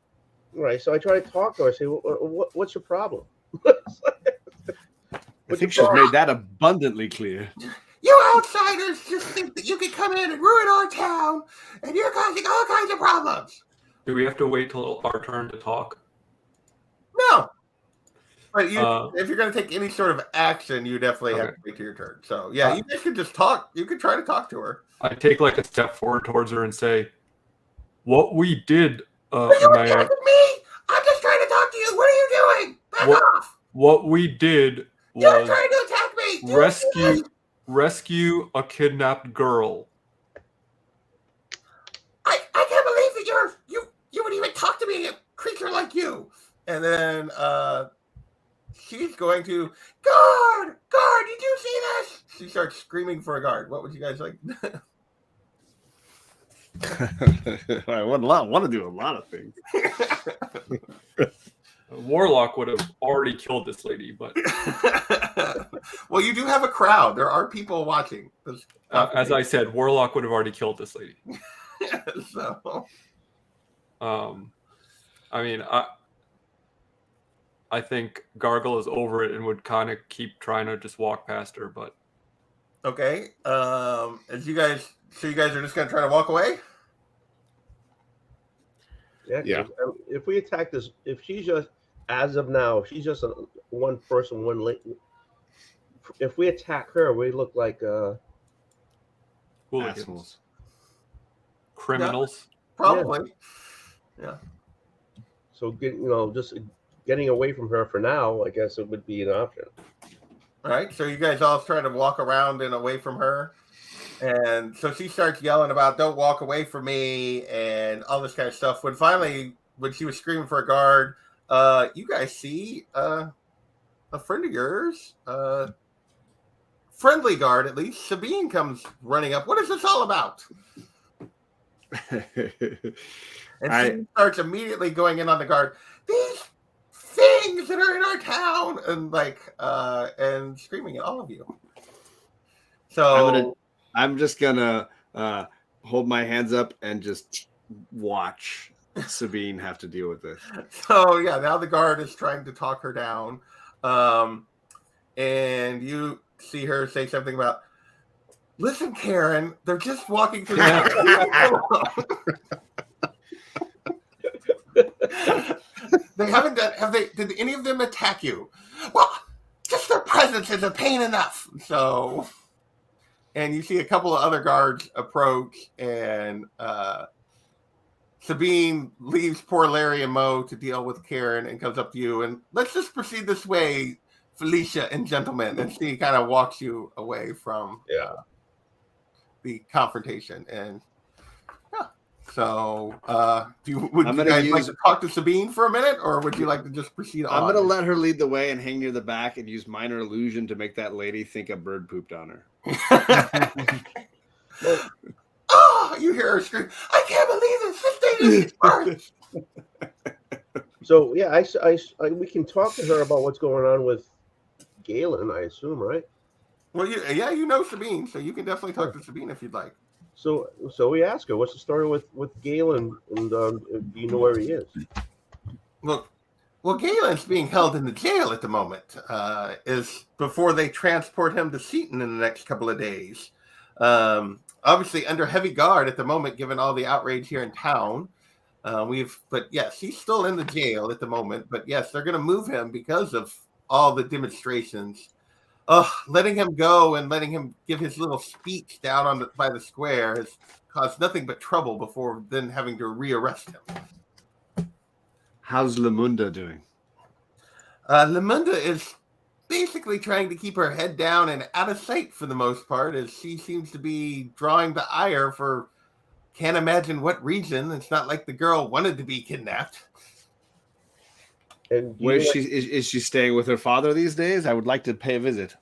Right. So I try to talk to her. I say, what's your problem? I think she's made that abundantly clear. You outsiders just think that you can come in and ruin our town, and you're causing all kinds of problems. Do we have to wait till our turn to talk? No. But if you're going to take any sort of action, you definitely have to wait till your turn. So, yeah, you guys could just talk. You could try to talk to her. I take like a step forward towards her and say, what we did, Are you attacking me? I'm just trying to talk to you. What are you doing? Back off. What we did You're was trying to attack me. rescue a kidnapped girl. I can't believe that you would even talk to me, a creature like you. And then she's going to, guard, did you see this? She starts screaming for a guard. What would you guys like? I want to do a lot of things. Warlock would have already killed this lady, but well, you do have a crowd. There are people watching. As I said, Warlock would have already killed this lady. So, I mean, I think Gargle is over it and would kind of keep trying to just walk past her, but okay. As you guys are just gonna try to walk away? Yeah. If we attack this, if she's just, as of now, if she's just one person, one lady, if we attack her, we look like hooligans. Criminals. Yeah, probably. Yeah. So just getting away from her for now, I guess it would be an option. All right. So you guys all try to walk around and away from her. And so she starts yelling about "Don't walk away from me" and all this kind of stuff. When she was screaming for a guard, you guys see a friend of yours, friendly guard at least. Sabine comes running up. What is this all about? And she starts immediately going in on the guard. These things that are in our town, and screaming at all of you. So. I'm just gonna hold my hands up and just watch Sabine have to deal with this. So yeah, now the guard is trying to talk her down, and you see her say something about, "Listen, Karen, they're just walking through." They haven't done. Have they? Did any of them attack you? Well, just their presence is a pain enough. So. And you see a couple of other guards approach, and Sabine leaves poor Larry and Mo to deal with Karen and comes up to you. And let's just proceed this way, Felicia and gentlemen. And she kind of walks you away from the confrontation. And so would you guys like to talk to Sabine for a minute, or would you like to just proceed on? I'm going to let her lead the way and hang near the back and use minor illusion to make that lady think a bird pooped on her. You hear her scream, "I can't believe this! This thing is So yeah, we can talk to her about what's going on with Galen, I assume, right? Well, you know Sabine, so you can definitely talk to Sabine if you'd like. So we ask her, what's the story with Galen, and do you know where he is? Well, Galen's being held in the jail at the moment. Is before they transport him to Seaton in the next couple of days. Obviously under heavy guard at the moment, given all the outrage here in town. But yes, he's still in the jail at the moment. But yes, they're going to move him because of all the demonstrations. Letting him go and letting him give his little speech down by the square has caused nothing but trouble before then having to rearrest him. How's Lamunda doing? Lamunda is basically trying to keep her head down and out of sight for the most part, as she seems to be drawing the ire for can't imagine what reason. It's not like the girl wanted to be kidnapped. And where is she staying with her father these days? I would like to pay a visit.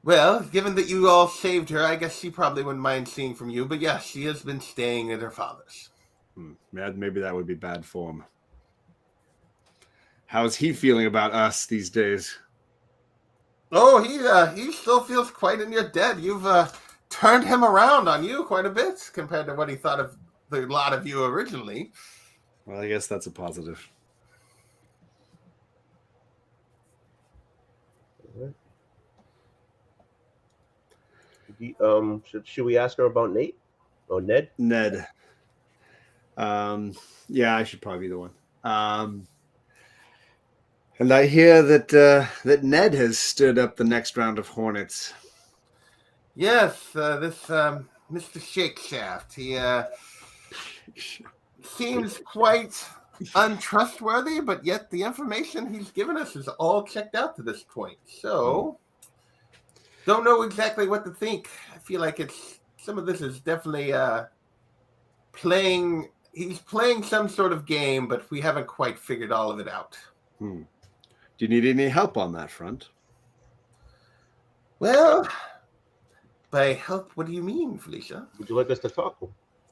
Well, given that you all saved her, I guess she probably wouldn't mind seeing from you. But yes, she has been staying at her father's. Maybe that would be bad form. How's he feeling about us these days? Oh, he still feels quite in your debt. You've turned him around on you quite a bit compared to what he thought of the lot of you originally. Well, I guess that's a positive. Should we ask her about Nate or Ned? Ned. Yeah, I should probably be the one. And I hear that that Ned has stood up the next round of Hornets. Yes, this Mr. Shakeshaft, he seems quite untrustworthy, but yet the information he's given us is all checked out to this point. So, don't know exactly what to think. I feel like some of this is definitely he's playing some sort of game, but we haven't quite figured all of it out. Do you need any help on that front? Well, by help, what do you mean, Felicia? Would you like us to talk?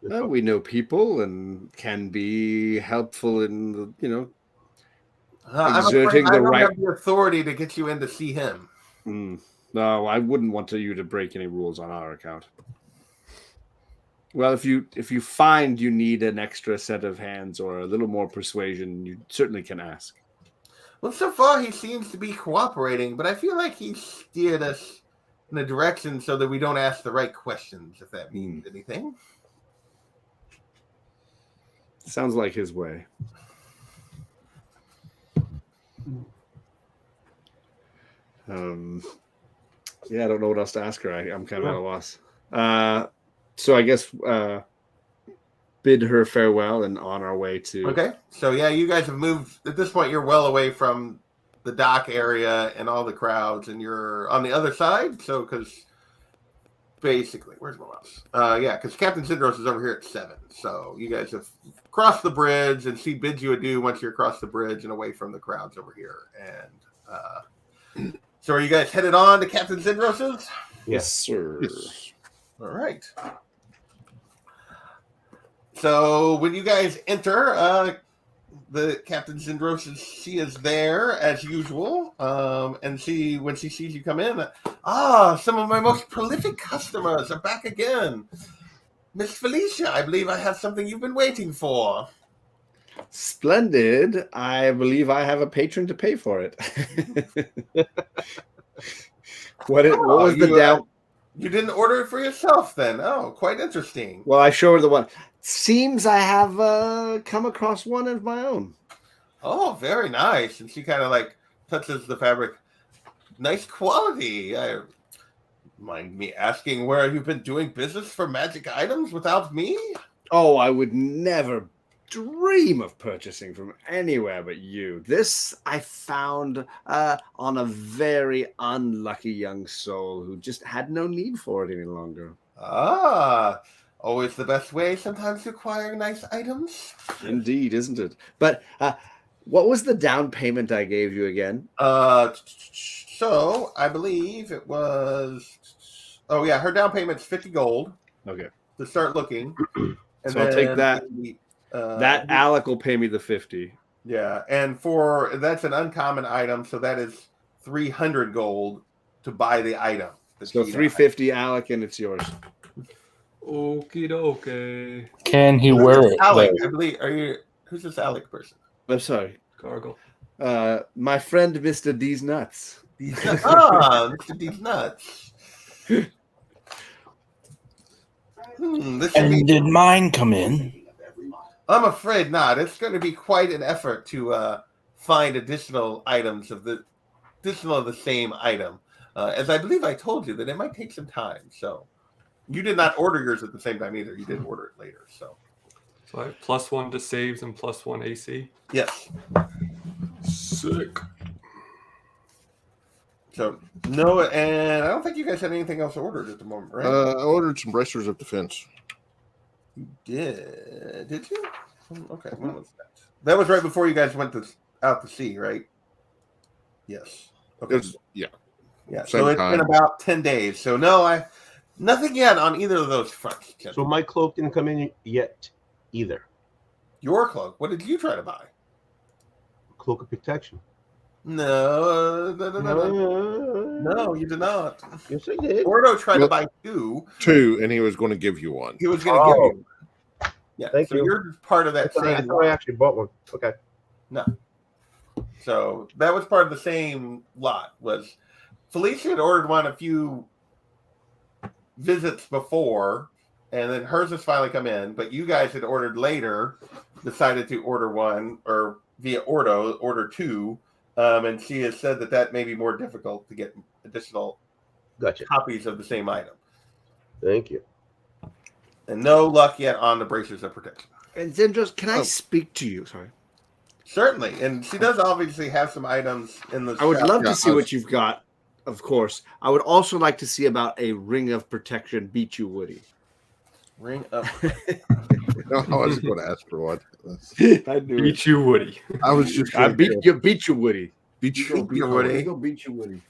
We know people and can be helpful in the, I'm exerting afraid I the don't right. have the authority to get you in to see him. No, I wouldn't want you to break any rules on our account. Well, if you find you need an extra set of hands or a little more persuasion, you certainly can ask. Well, so far he seems to be cooperating, but I feel like he steered us in a direction so that we don't ask the right questions, if that means anything. Sounds like his way. Yeah, I don't know what else to ask her. I'm kind of at a loss. So I guess bid her farewell and on our way to. Okay, so yeah, you guys have moved. At this point, you're well away from the dock area and all the crowds, and you're on the other side. So, because basically, where's my mouse? Yeah, because Captain Zindros is over here at 7. So you guys have crossed the bridge, and she bids you adieu once you're across the bridge and away from the crowds over here. And so, are you guys headed on to Captain Zindros's? Yes, sir. Yes. All right. So when you guys enter, the Captain Zindros she is there as usual, and when she sees you come in, some of my most prolific customers are back again. Miss Felicia, I believe I have something you've been waiting for. Splendid. I believe I have a patron to pay for it. What was the down? You didn't order it for yourself then? Oh, quite interesting. Well, I show her the one. Seems I have come across one of my own. Oh, very nice. And she kind of like touches the fabric. Nice quality. Mind me asking where you've been doing business for magic items without me? Oh, I would never dream of purchasing from anywhere but you. This I found on a very unlucky young soul who just had no need for it any longer. Always the best way sometimes to acquire nice items. Indeed, isn't it? But what was the down payment I gave you again? So I believe it was. Oh yeah, her down payment's 50 gold. Okay. To start looking. And so I'll take that. That Alec will pay me the 50. Yeah, and that's an uncommon item, so that is 300 gold to buy the item. So 350, Alec, and it's yours. Okie dokie. Can he wear it? Alec, I believe. Who's this Alec person? I'm sorry. Gargle. My friend, Mr. D's Nuts. Mr. D's Nuts. And did mine come in? I'm afraid not. It's going to be quite an effort to find additional items of the same item. As I believe I told you that it might take some time. So you did not order yours at the same time either. You did order it later. So I have +1 to saves and +1 AC. Yes. Sick. So no, and I don't think you guys had anything else ordered at the moment, right? I ordered some bracers of defense. You did? Did you? Okay. When was that? That was right before you guys went out to sea, right? Yes. Okay. Yeah. Yeah. Same So it's time. been about 10 days. So no, nothing yet on either of those fronts. Ken. So my cloak didn't come in yet either. Your cloak. What did you try to buy? Cloak of protection. No, you did not. Yes, I did. Ordo tried to Well- buy 2. 2, and he was going to give you one. He was going to give you one. Yeah, Thank so you. you're part of that I same thought I lot. actually bought one. Okay. No. So that was part of the same lot. Was Felicia had ordered one a few visits before, and then hers has finally come in, but you guys had ordered later, decided to order one, or via order 2, and she has said that may be more difficult to get additional Gotcha. copies of the same item. Thank you. And no luck yet on the bracers of protection. And then just can I speak to you? Sorry. Certainly, and she does obviously have some items in the I would shop. love to see what you've got, of course. I would also like to see about a ring of protection beat you, Woody. Ring up. No, I was going to ask for one. I knew it. Beat you, Woody. I was just I going beat to you, Woody. beat you. Beat you, Woody. Go beat you, Woody.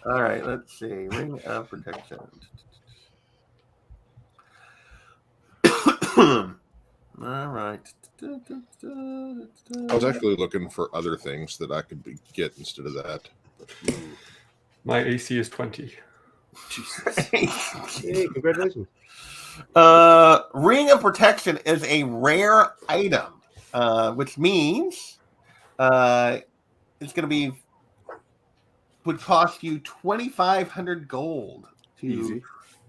All right, let's see. Ring of protection. All right. I was actually looking for other things that I could get instead of that. My AC is 20. Hey, congratulations. Ring of protection is a rare item, which means it's going to would cost you 2,500 gold to Easy.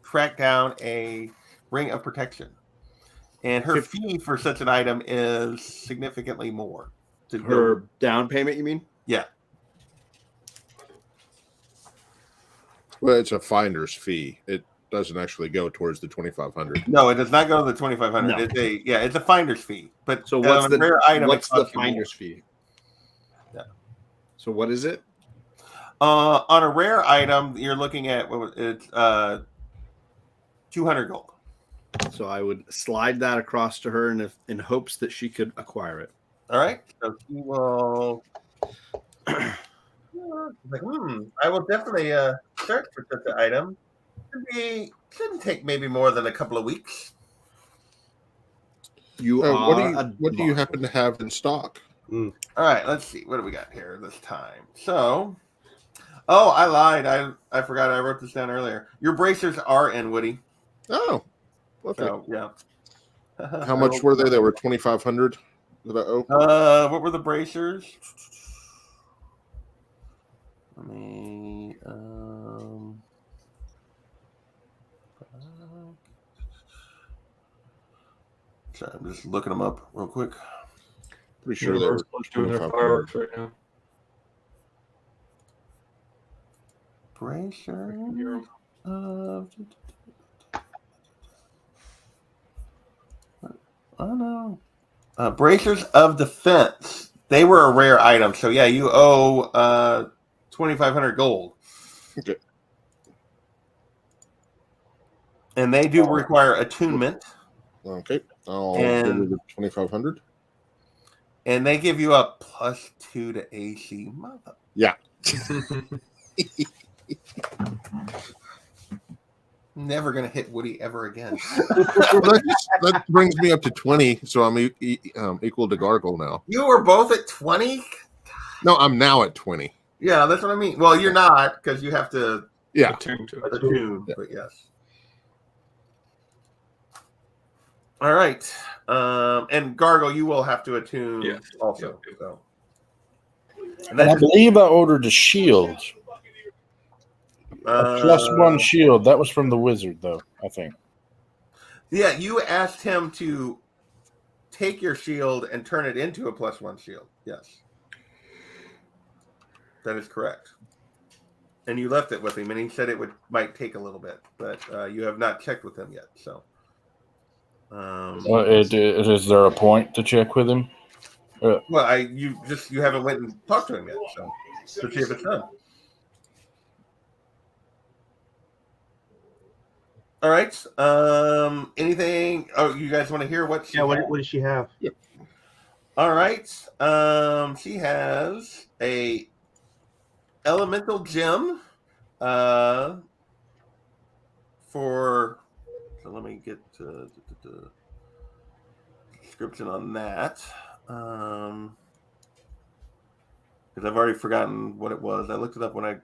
track down a ring of protection. And her fee for such an item is significantly more. Her down payment, you mean? Yeah. Well, it's a finder's fee. It doesn't actually go towards the 2,500. No, it does not go to the 2,500. No. It's a finder's fee. But So what's the rare item? what's the it costs you more. finder's fee? Yeah. So what is it? On a rare item, you're looking at it's 200 gold. So I would slide that across to her in hopes that she could acquire it. All right. So she will. Like, I will definitely search for such an item. Shouldn't take maybe more than a couple of weeks. You what do you happen to have in stock? All right. Let's see. What do we got here this time? So, I lied. I forgot. I wrote this down earlier. Your bracers are in, Woody. Oh, okay. So yeah. How much were they? They were 2,500. What were the bracers? Let me. Sorry, I'm just looking them up real quick. Pretty sure they were doing their 2,500. fireworks right now. Bracers. Oh no. Bracers of defense. They were a rare item, so yeah, you owe 2,500 gold. Okay. And they do require attunement. Okay. I'll give you the 2,500. And they give you a +2 to AC. Mother. Yeah. Never gonna hit Woody ever again. that brings me up to 20, so I'm equal to Gargle now. You were both at 20? No, I'm now at 20. Yeah, that's what I mean. Well, you're not, because you have to Attune to it. attune, but yes. All right. And Gargle, you will have to attune also. Yeah. So. And I believe I ordered a shield. A +1 shield. That was from the wizard, though, I think. Yeah, you asked him to take your shield and turn it into a +1 shield. Yes. That is correct. And you left it with him, and he said might take a little bit, but you have not checked with him yet. So, Is there a point to check with him? well, you haven't went and talked to him yet, so to see if it's done. All right. Anything? Oh, you guys want to hear what? What does she have? Yeah. All right. She has a elemental gem. So let me get the description on that. because I've already forgotten what it was. I looked it up when I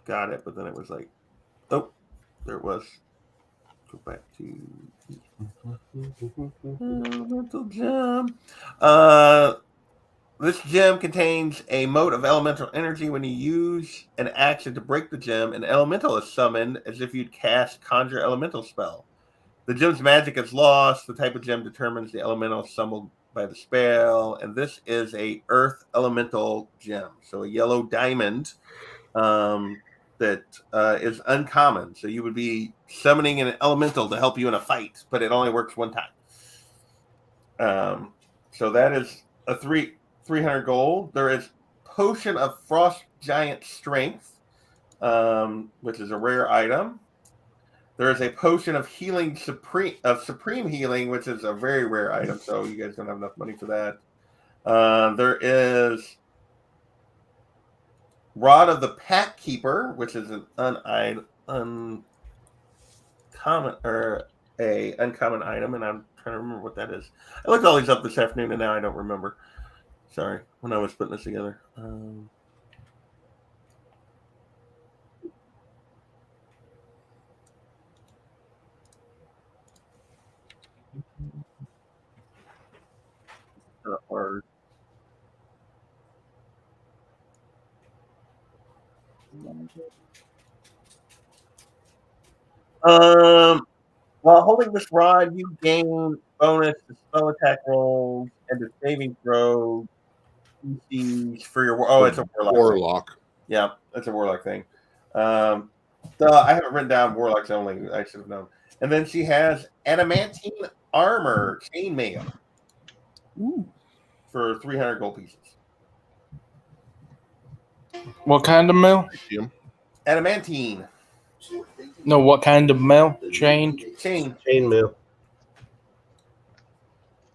got it, but then it was like, oh, there it was. Go back to elemental gem. This gem contains a mote of elemental energy. When you use an action to break the gem, an elemental is summoned as if you'd cast conjure elemental spell. The gem's magic is lost. The type of gem determines the elemental summoned by the spell, and this is a earth elemental gem, so a yellow diamond that is uncommon. So you would be summoning an elemental to help you in a fight, but it only works one time. So that is a 300 gold. There is Potion of Frost Giant Strength, which is a rare item. There is a Potion of Healing Supreme Healing, which is a very rare item, so you guys don't have enough money for that. There is Rod of the Pack Keeper, which is an uncommon item, and I'm trying to remember what that is. I looked all these up this afternoon, and now I don't remember. Sorry, when I was putting this together. Hard. While holding this rod, you gain bonus to spell attack rolls and to saving throw PCs for your. Oh, it's a warlock. Warlock. Yeah, that's a warlock thing. I haven't written down warlocks only. I should have known. And then she has adamantine armor chainmail for 300 gold pieces. What kind of mail? Adamantine. No, what kind of mail? Chainmail.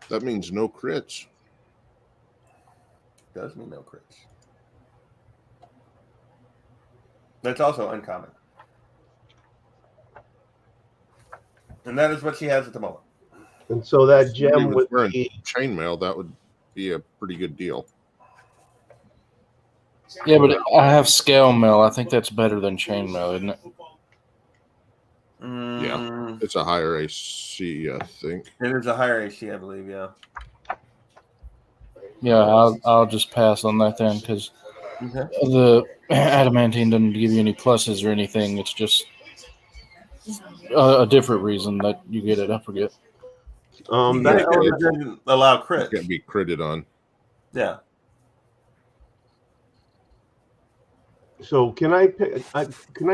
That means no crits. Does mean no crits. That's also uncommon. And that is what she has at the moment. And so that gem would wearing be chainmail. That would be a pretty good deal. Yeah, but I have scale mail. I think that's better than chain mail, isn't it? Yeah, it's a higher AC, I think. It is a higher AC, I believe. Yeah. Yeah, I'll just pass on that then because the adamantine doesn't give you any pluses or anything. It's just a different reason that you get it. I forget. that element doesn't allow crits. Can't be critted on. Yeah. So can I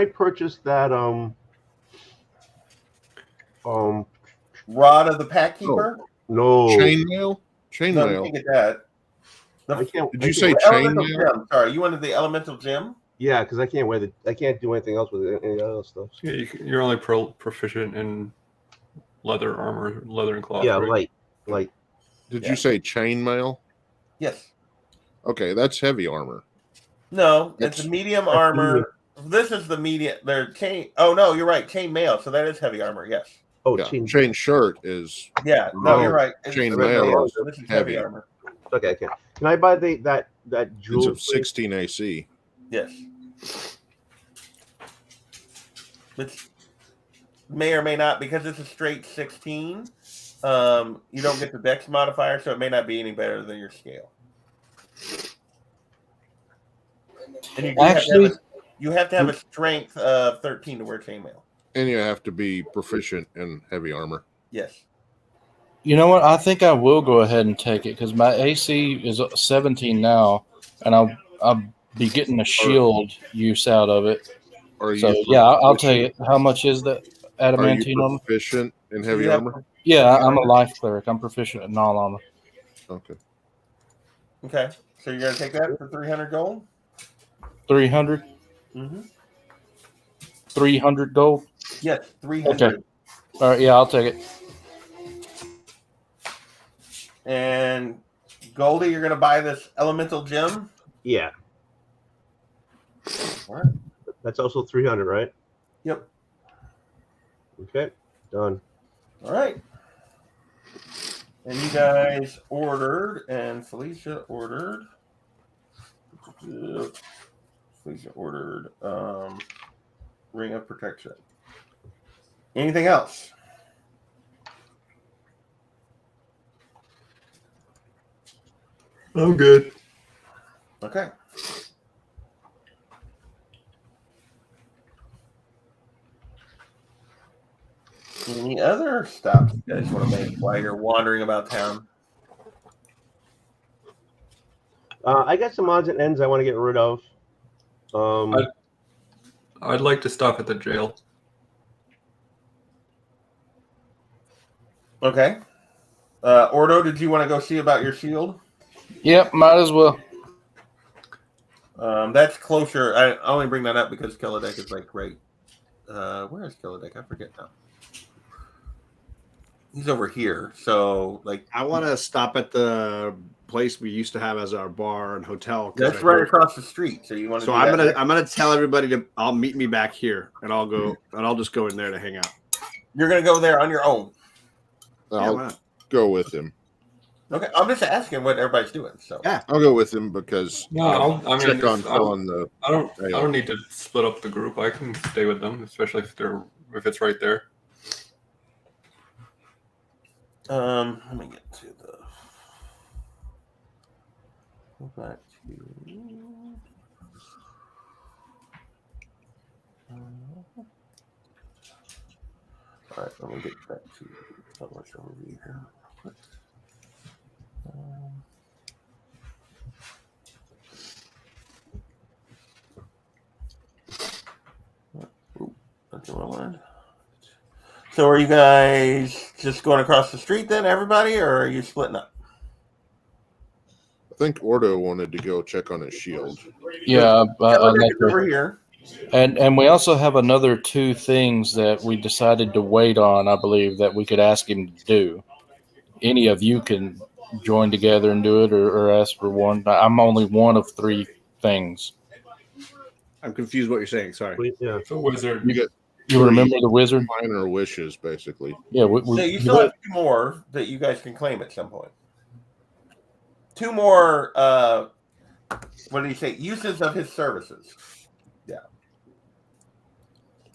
purchase that Rod of the Pack Keeper? no Chainmail? No, you Chainmail. can't get that. I can't. Did you say Elemental chainmail? gem. Sorry, you wanted the elemental gem? Yeah, because I can't do anything else with any other stuff. Yeah, you're only proficient in leather armor, leather and cloth. Yeah, right? light. Did you say chainmail? Yes. Okay, that's heavy armor. No, it's a medium armor. This is the medium. They're chain. Oh no, you're right. Chain mail. So that is heavy armor. Yes. Oh, Yeah, chain shirt is Yeah. No, you're right. chain It's mail is so this is heavy heavy. armor. Okay, can I buy that it's jewel? of 16 AC. Yes. Which may or may not, because it's a straight 16. You don't get the dex modifier, so it may not be any better than your scale. And you have to have a strength of 13 to wear chainmail. And you have to be proficient in heavy armor. Yes. You know what? I think I will go ahead and take it because my AC is 17 now, and I'll be getting a shield use out of it. So yeah, I'll take it. How much is that adamantine Are armor? you proficient in heavy armor? Yeah, I'm a life cleric. I'm proficient in all armor. Okay. Okay. So you're gonna take that for 300 gold? 300. 300 gold. Yes, 300. Okay. All right. Yeah, I'll take it. And Goldie, you're gonna buy this elemental gem? Yeah. All right. That's also 300, right? Yep. Okay, done. All right. And you guys ordered, and Felicia ordered. Felicia ordered ring of protection. Anything else? I'm good. Okay. Any other stops you guys want to make while you're wandering about town? I got some odds and ends I want to get rid of. I'd like to stop at the jail. Okay. Ordo, did you want to go see about your shield? Yep, might as well. That's closer. I only bring that up because Kelladek is like right. Where is Kelladek? I forget now. He's over here. So like, I want to stop at the place we used to have as our bar and hotel. that's right across the street. So you want to? So I'm gonna tell everybody to. I'll meet me back here, and I'll just go in there to hang out. You're gonna go there on your own. I'll go with him. Okay, I'm just asking what everybody's doing. So yeah, I'll go with him because No, I mean, check on filling the. I don't need to split up the group. I can stay with them, especially if it's right there. Let me get to the. Go back to. All right, let me get back to Saltmarsh overview here. That's the wrong one. So are you guys just going across the street then, everybody, or are you splitting up? I think Ordo wanted to go check on his shield. Yeah, over here. And we also have another 2 things that we decided to wait on, I believe, that we could ask him to do. Any of you can join together and do it or ask for one. I'm only one of 3 things. I'm confused what you're saying. Sorry. Yeah. So wizard. You remember the wizard? Minor wishes, basically. Yeah. So you still have 2 more that you guys can claim at some point. 2 more, what did he say? Uses of his services. Yeah.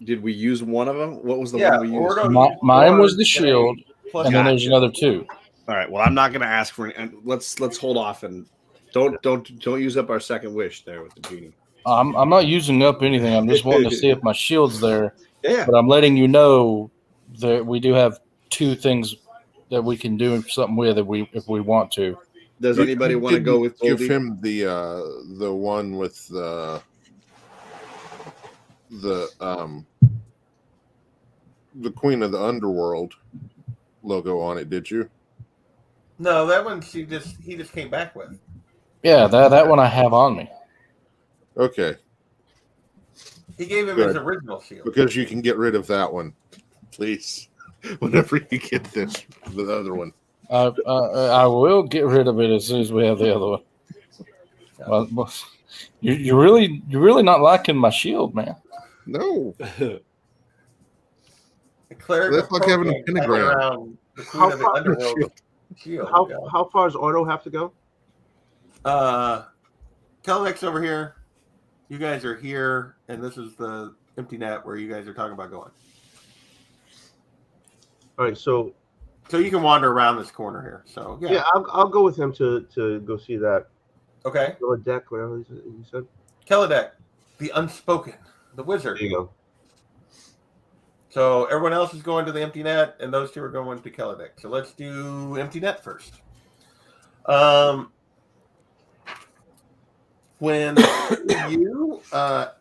Did we use one of them? What was the one we used? Mine was the shield, and then there's another 2. All right. Well, I'm not going to ask for any. Let's hold off and don't use up our second wish there with the genie. I'm not using up anything. I'm just wanting to see if my shield's there. Yeah. But I'm letting you know that we do have 2 things that we can do something with if we want to. Does anybody want to go with give Goldie? him the one with the Queen of the Underworld logo on it? Did you? No, that one he just came back with. Yeah, that one I have on me. Okay. He gave him his original shield. Because you can get rid of that one, please. Whenever you get the other one. I will get rid of it as soon as we have the other one. Well, you're really not liking my shield, man. No. The cleric That's like having a pentagram. Around the Queen of the Underworld shield. How far does Ordo have to go? Kelladek's over here. You guys are here, and this is the empty net where you guys are talking about going. All right, so you can wander around this corner here. So yeah, I'll go with him to go see that. Okay. Kelladek, whatever you said. Kelladek, the unspoken, the wizard. There you go. So everyone else is going to the empty net, and those 2 are going to Kelladek. So let's do empty net first. When you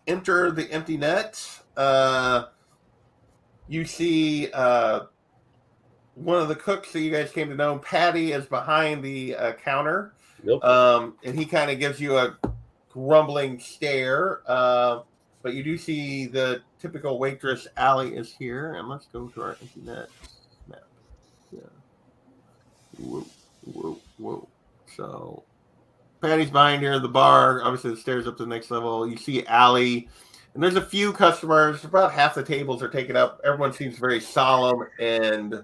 enter the empty net, you see one of the cooks that you guys came to know. Patty is behind the counter, and he kind of gives you a grumbling stare. But you do see the typical waitress. Allie is here, and let's go to our empty net map. Yeah. Whoa. So Patty's behind here, the bar. Obviously, the stairs up to the next level. You see Allie, and there's a few customers. About half the tables are taken up. Everyone seems very solemn and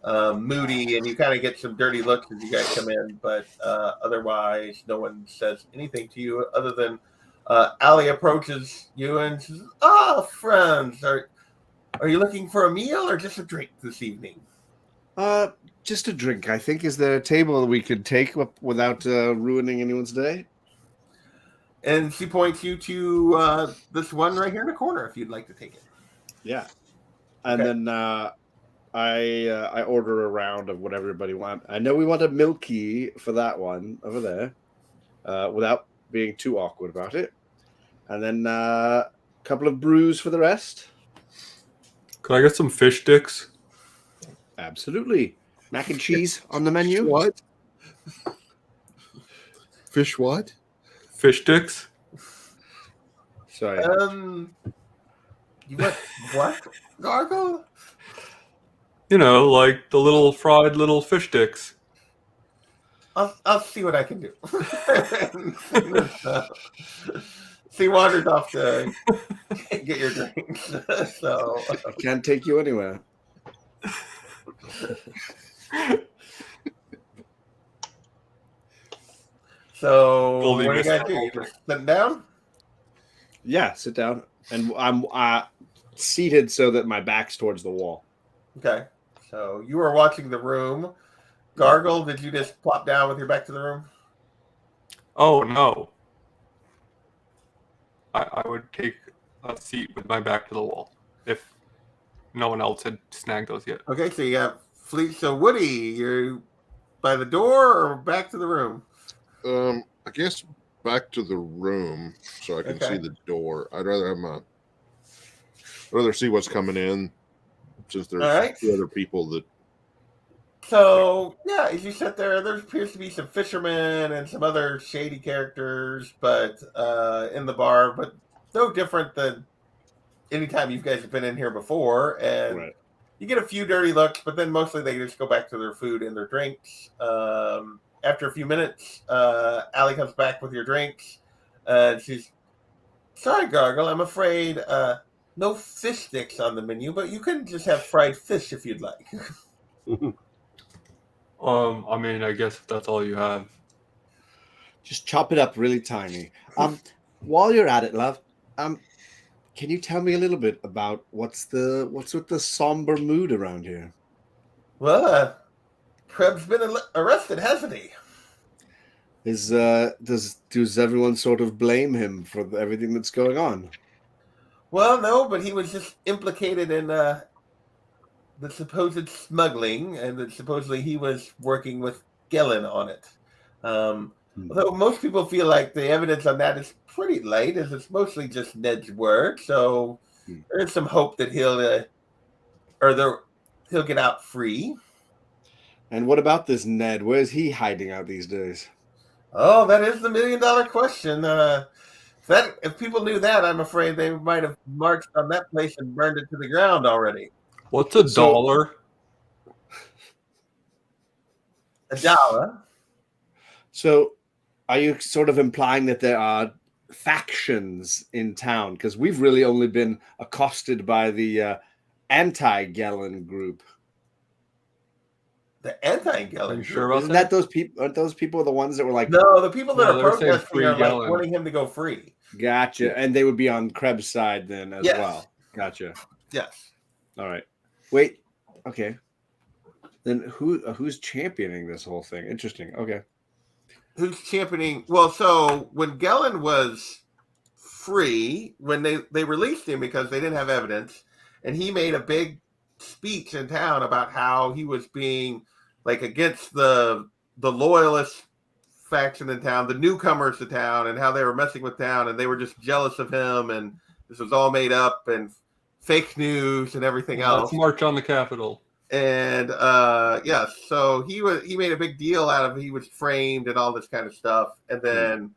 moody, and you kind of get some dirty looks as you guys come in. But otherwise, no one says anything to you other than Allie approaches you and says, "Oh, friends, are you looking for a meal or just a drink this evening?" Just a drink, I think. Is there a table that we could take without ruining anyone's day? And she points you to this one right here in the corner if you'd like to take it. Yeah. And then I order a round of what everybody wants. I know we want a milky for that one over there, without being too awkward about it. And then a couple of brews for the rest. Could I get some fish sticks? Absolutely. Mac and cheese on the menu. What? Fish what? Fish sticks? Sorry. You want what? Gargle? You know, like the little fried little fish sticks. I'll see what I can do. She wanders off to get your drinks. So I can't take you anywhere. So Well, we what do you missed guys that do? whole You just sit down? Yeah, sit down. And I'm seated so that my back's towards the wall. Okay. So you are watching the room. Gargle, did you just plop down with your back to the room? Oh, no. I would take a seat with my back to the wall if no one else had snagged those yet. Okay, so you got Fleet. So Woody, you're by the door or back to the room? I guess back to the room so I can see the door. I'd rather see what's coming in since there's two other people that. So yeah, as you sit there, there appears to be some fishermen and some other shady characters, but in the bar, but no different than anytime you guys have been in here before. And you get a few dirty looks, but then mostly they just go back to their food and their drinks. After a few minutes, Allie comes back with your drinks. She's, "Sorry, Gargle, I'm afraid no fish sticks on the menu, but you can just have fried fish if you'd like." I mean, I guess if that's all you have. Just chop it up really tiny. While you're at it, love, can you tell me a little bit about what's with the somber mood around here? Well, Krebs been arrested, hasn't he? Does everyone sort of blame him for everything that's going on? Well, no, but he was just implicated in the supposed smuggling, and that supposedly he was working with Gellin on it. Although most people feel like the evidence on that is pretty light, as it's mostly just Ned's word. So there is some hope that he'll get out free. And what about this Ned? Where is he hiding out these days? Oh, that is the $1 million question. If people knew that, I'm afraid they might have marched on that place and burned it to the ground already. What's a dollar? $1. So, are you sort of implying that there are factions in town? Because we've really only been accosted by the anti-Gellin group. The anti-Gellin group? Sure about Isn't that those people? Aren't those people the ones that were like? No, the people that are protesting are Gellin. like wanting him to go free. Gotcha. And they would be on Krebs' side then as well. Gotcha. Yes. All right. Wait. Okay. Then who's championing this whole thing? Interesting. Okay. Who's championing? Well, so when Gellin was free, when they released him because they didn't have evidence, and he made a big speech in town about how he was being like against the loyalist faction in town, the newcomers to town, and how they were messing with town, and they were just jealous of him, and this was all made up and fake news and everything else. Let's march on the Capitol. And so he made a big deal out of it. He was framed and all this kind of stuff. And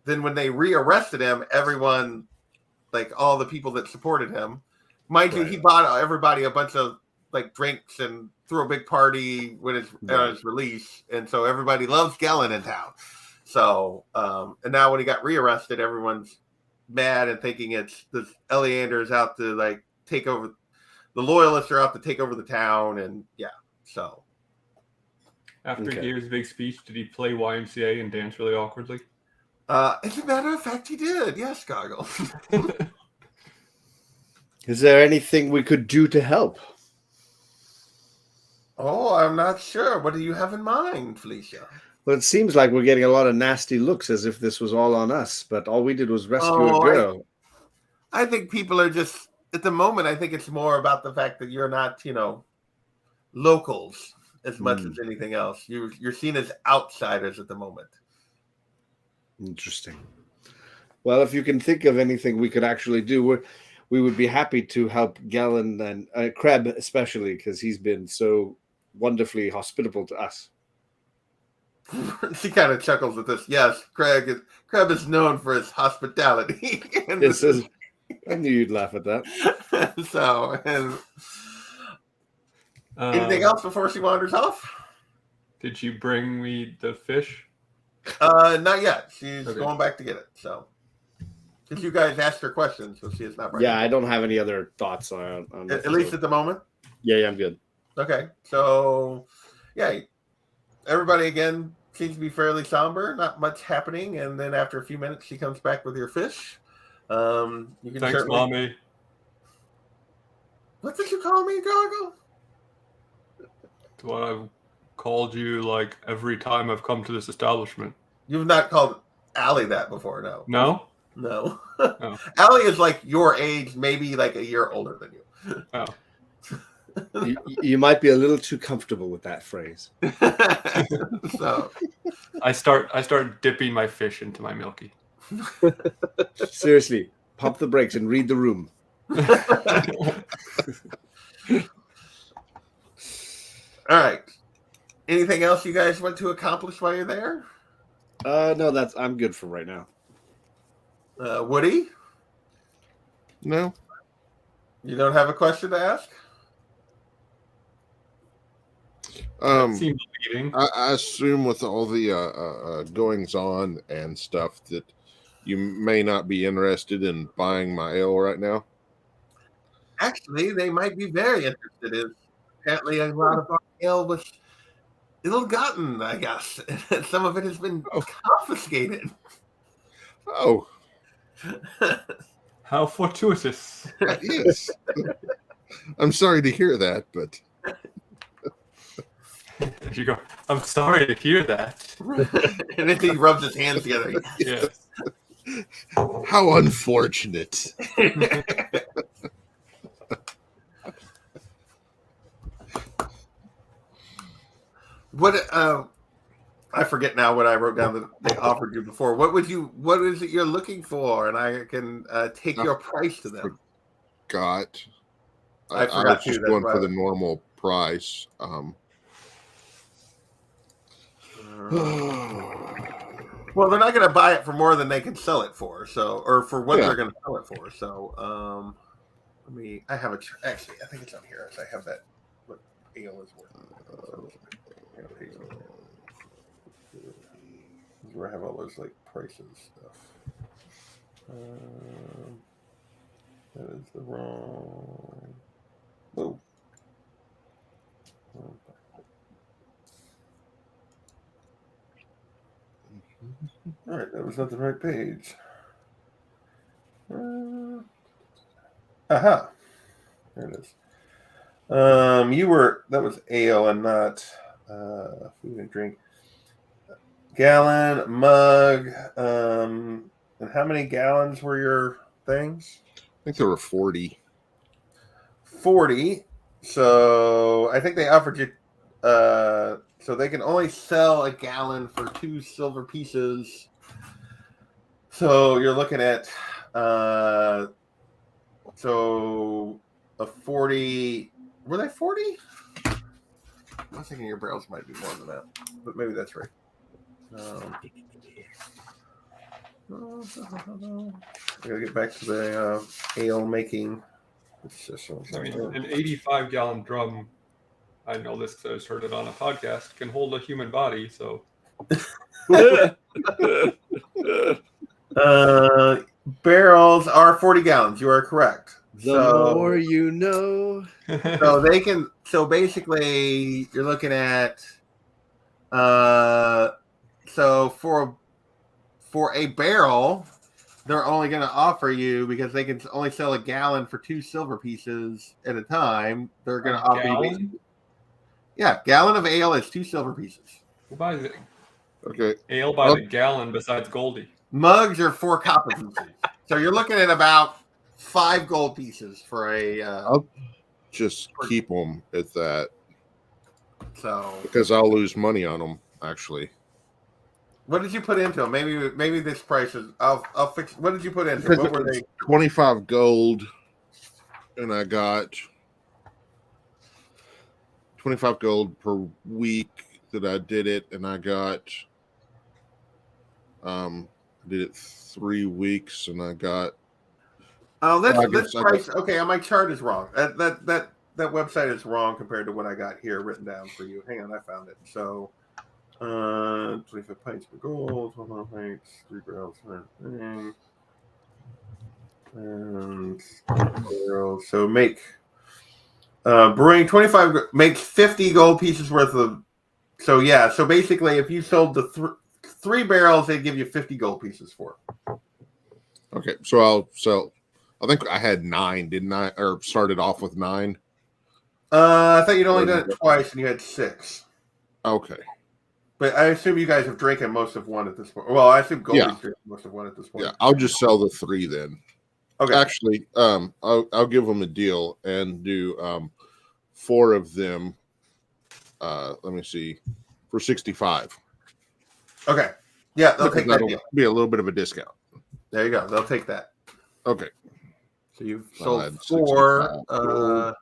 then when they rearrested him, everyone, like all the people that supported him, mind you, he bought everybody a bunch of like drinks and threw a big party when his release. And so everybody loves Gellin in town. So and now when he got rearrested, everyone's mad and thinking it's the Eleander is out to like take over. The loyalists are out to take over the town, and So After Okay. he gave his big speech, did he play YMCA and dance really awkwardly? as a matter of fact, he did. Yes, Goggle. Is there anything we could do to help? Oh, I'm not sure. What do you have in mind, Felicia? Well, it seems like we're getting a lot of nasty looks as if this was all on us, but all we did was rescue a Oh, girl. I think people are just at the moment. I think it's more about the fact that you're not, locals as much as anything else. You're seen as outsiders at the moment. Interesting. Well, if you can think of anything we could actually do, we would be happy to help Galen and Kreb especially, because he's been so wonderfully hospitable to us. She kind of chuckles at this. Yes, Kreb is known for his hospitality. And This is, I knew you'd laugh at that. so, anything else before she wanders off? Did you bring me the fish? Not yet. She's Okay. going back to get it. So, because you guys asked her questions, so she is not right. Yeah, I don't have any other thoughts on At least at the moment. Yeah, I'm good. Okay, so yeah, everybody again seems to be fairly somber. Not much happening, and then after a few minutes, she comes back with your fish. You can Thanks, certainly... Mommy. What did you call me, Goggle? It's what I've called you like every time I've come to this establishment. You've not called Allie that before, no? No? No. Oh. Allie is like your age, maybe like a year older than you. Oh. You might be a little too comfortable with that phrase. So I start dipping my fish into my milky. Seriously, pump the brakes and read the room. all right. Anything else you guys want to accomplish while you're there? No, I'm good for right now. Woody, No. you don't have a question to ask? Seems leading. I assume with all the goings on and stuff that you may not be interested in buying my ale right now. Actually, they might be very interested in. Apparently, a lot of our ale was ill-gotten, I guess. Some of it has been confiscated. Oh, How fortuitous. yes. I'm sorry to hear that, but You go, I'm sorry to hear that. And then he rubs his hands together. Yes. how unfortunate. What I forget now what I wrote down that they offered you before. What is it you're looking for? And I can take your price to them. Got. I I forgot was too, just that's going for right. the normal price. Well, they're not going to buy it for more than they can sell it for. So, or for what Yeah. they're going to sell it for. So, I have actually, I think it's on here. I have that. What ale is worth? Where I have all those like prices stuff. That is the wrong. Whoa. All right, that was not the right page. Aha. There it is. That was ale and not food and drink. Gallon, mug, and how many gallons were your things? I think there were 40. 40. So I think they offered you so they can only sell a gallon for 2 silver pieces. So you're looking at so a 40. Were they 40? I was thinking your barrels might be more than that, but maybe that's right. I gotta get back to the ale making. I mean, an 85-gallon drum, I know this because I just heard it on a podcast, can hold a human body, so... Barrels are 40 gallons. You are correct. The more you know. So they can. So basically, you're looking at. So for a barrel, they're only going to offer you, because they can only sell a gallon for 2 silver pieces at a time. They're going to offer you. Yeah, gallon of ale is 2 silver pieces. Who buys it? Okay. Ale by the gallon besides Goldie. Mugs are 4 copper pieces. So you're looking at about 5 gold pieces for a. I'll just keep them at that. So because I'll lose money on them. Actually, what did you put into them? Maybe this price is. I'll fix. What did you put into? What were they? 25 gold, and I got 25 gold per week that I did it, and I got did it 3 weeks, and I got. Oh, this price. Okay, my chart is wrong. That website is wrong compared to what I got here written down for you. Hang on, I found it. So, 25 pints per gold, 12 pints, 3 barrels, and barrels. So make brewing 25 makes 50 gold pieces worth of. So yeah, so basically, if you sold the 3 barrels, they'd give you 50 gold pieces for it. Okay, so I'll sell. I think I had 9, didn't I? Or started off with 9. I thought you'd only done it twice, and you had 6. Okay, but I assume you guys have drinking most of one at this point. Well, I assume Goldie's drinking most of one at this point. Yeah, I'll just sell the 3 then. Okay. Actually, I'll give them a deal and do 4 of them. Let me see, for 65. Okay. Yeah, they'll take that that'll deal. Be a little bit of a discount. There you go. They'll take that. Okay. So you've sold 4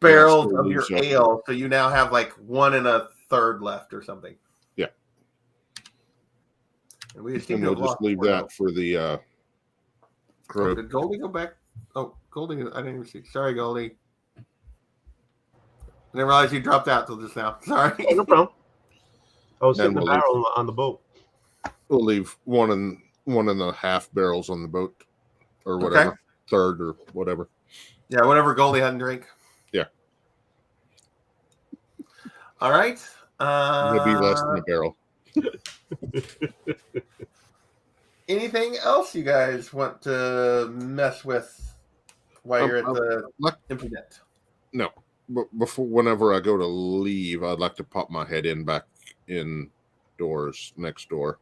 barrels of your ale, so you now have like 1 1/3 left or something. Yeah. And we'll just leave that for the crew. Did Goldie go back? Oh, Goldie, I didn't even see. Sorry, Goldie. I didn't realize you dropped out till just now. Sorry. Oh, no problem. I was sitting in the barrel on the boat. We'll leave 1 1.5 barrels on the boat, or whatever, Okay. 1/3 or whatever. Yeah, whatever Goldie hadn't drink. Yeah. All right. It'll be less than a barrel. Anything else you guys want to mess with while you're at the implement? No. But whenever I go to leave, I'd like to pop my head back indoors next door.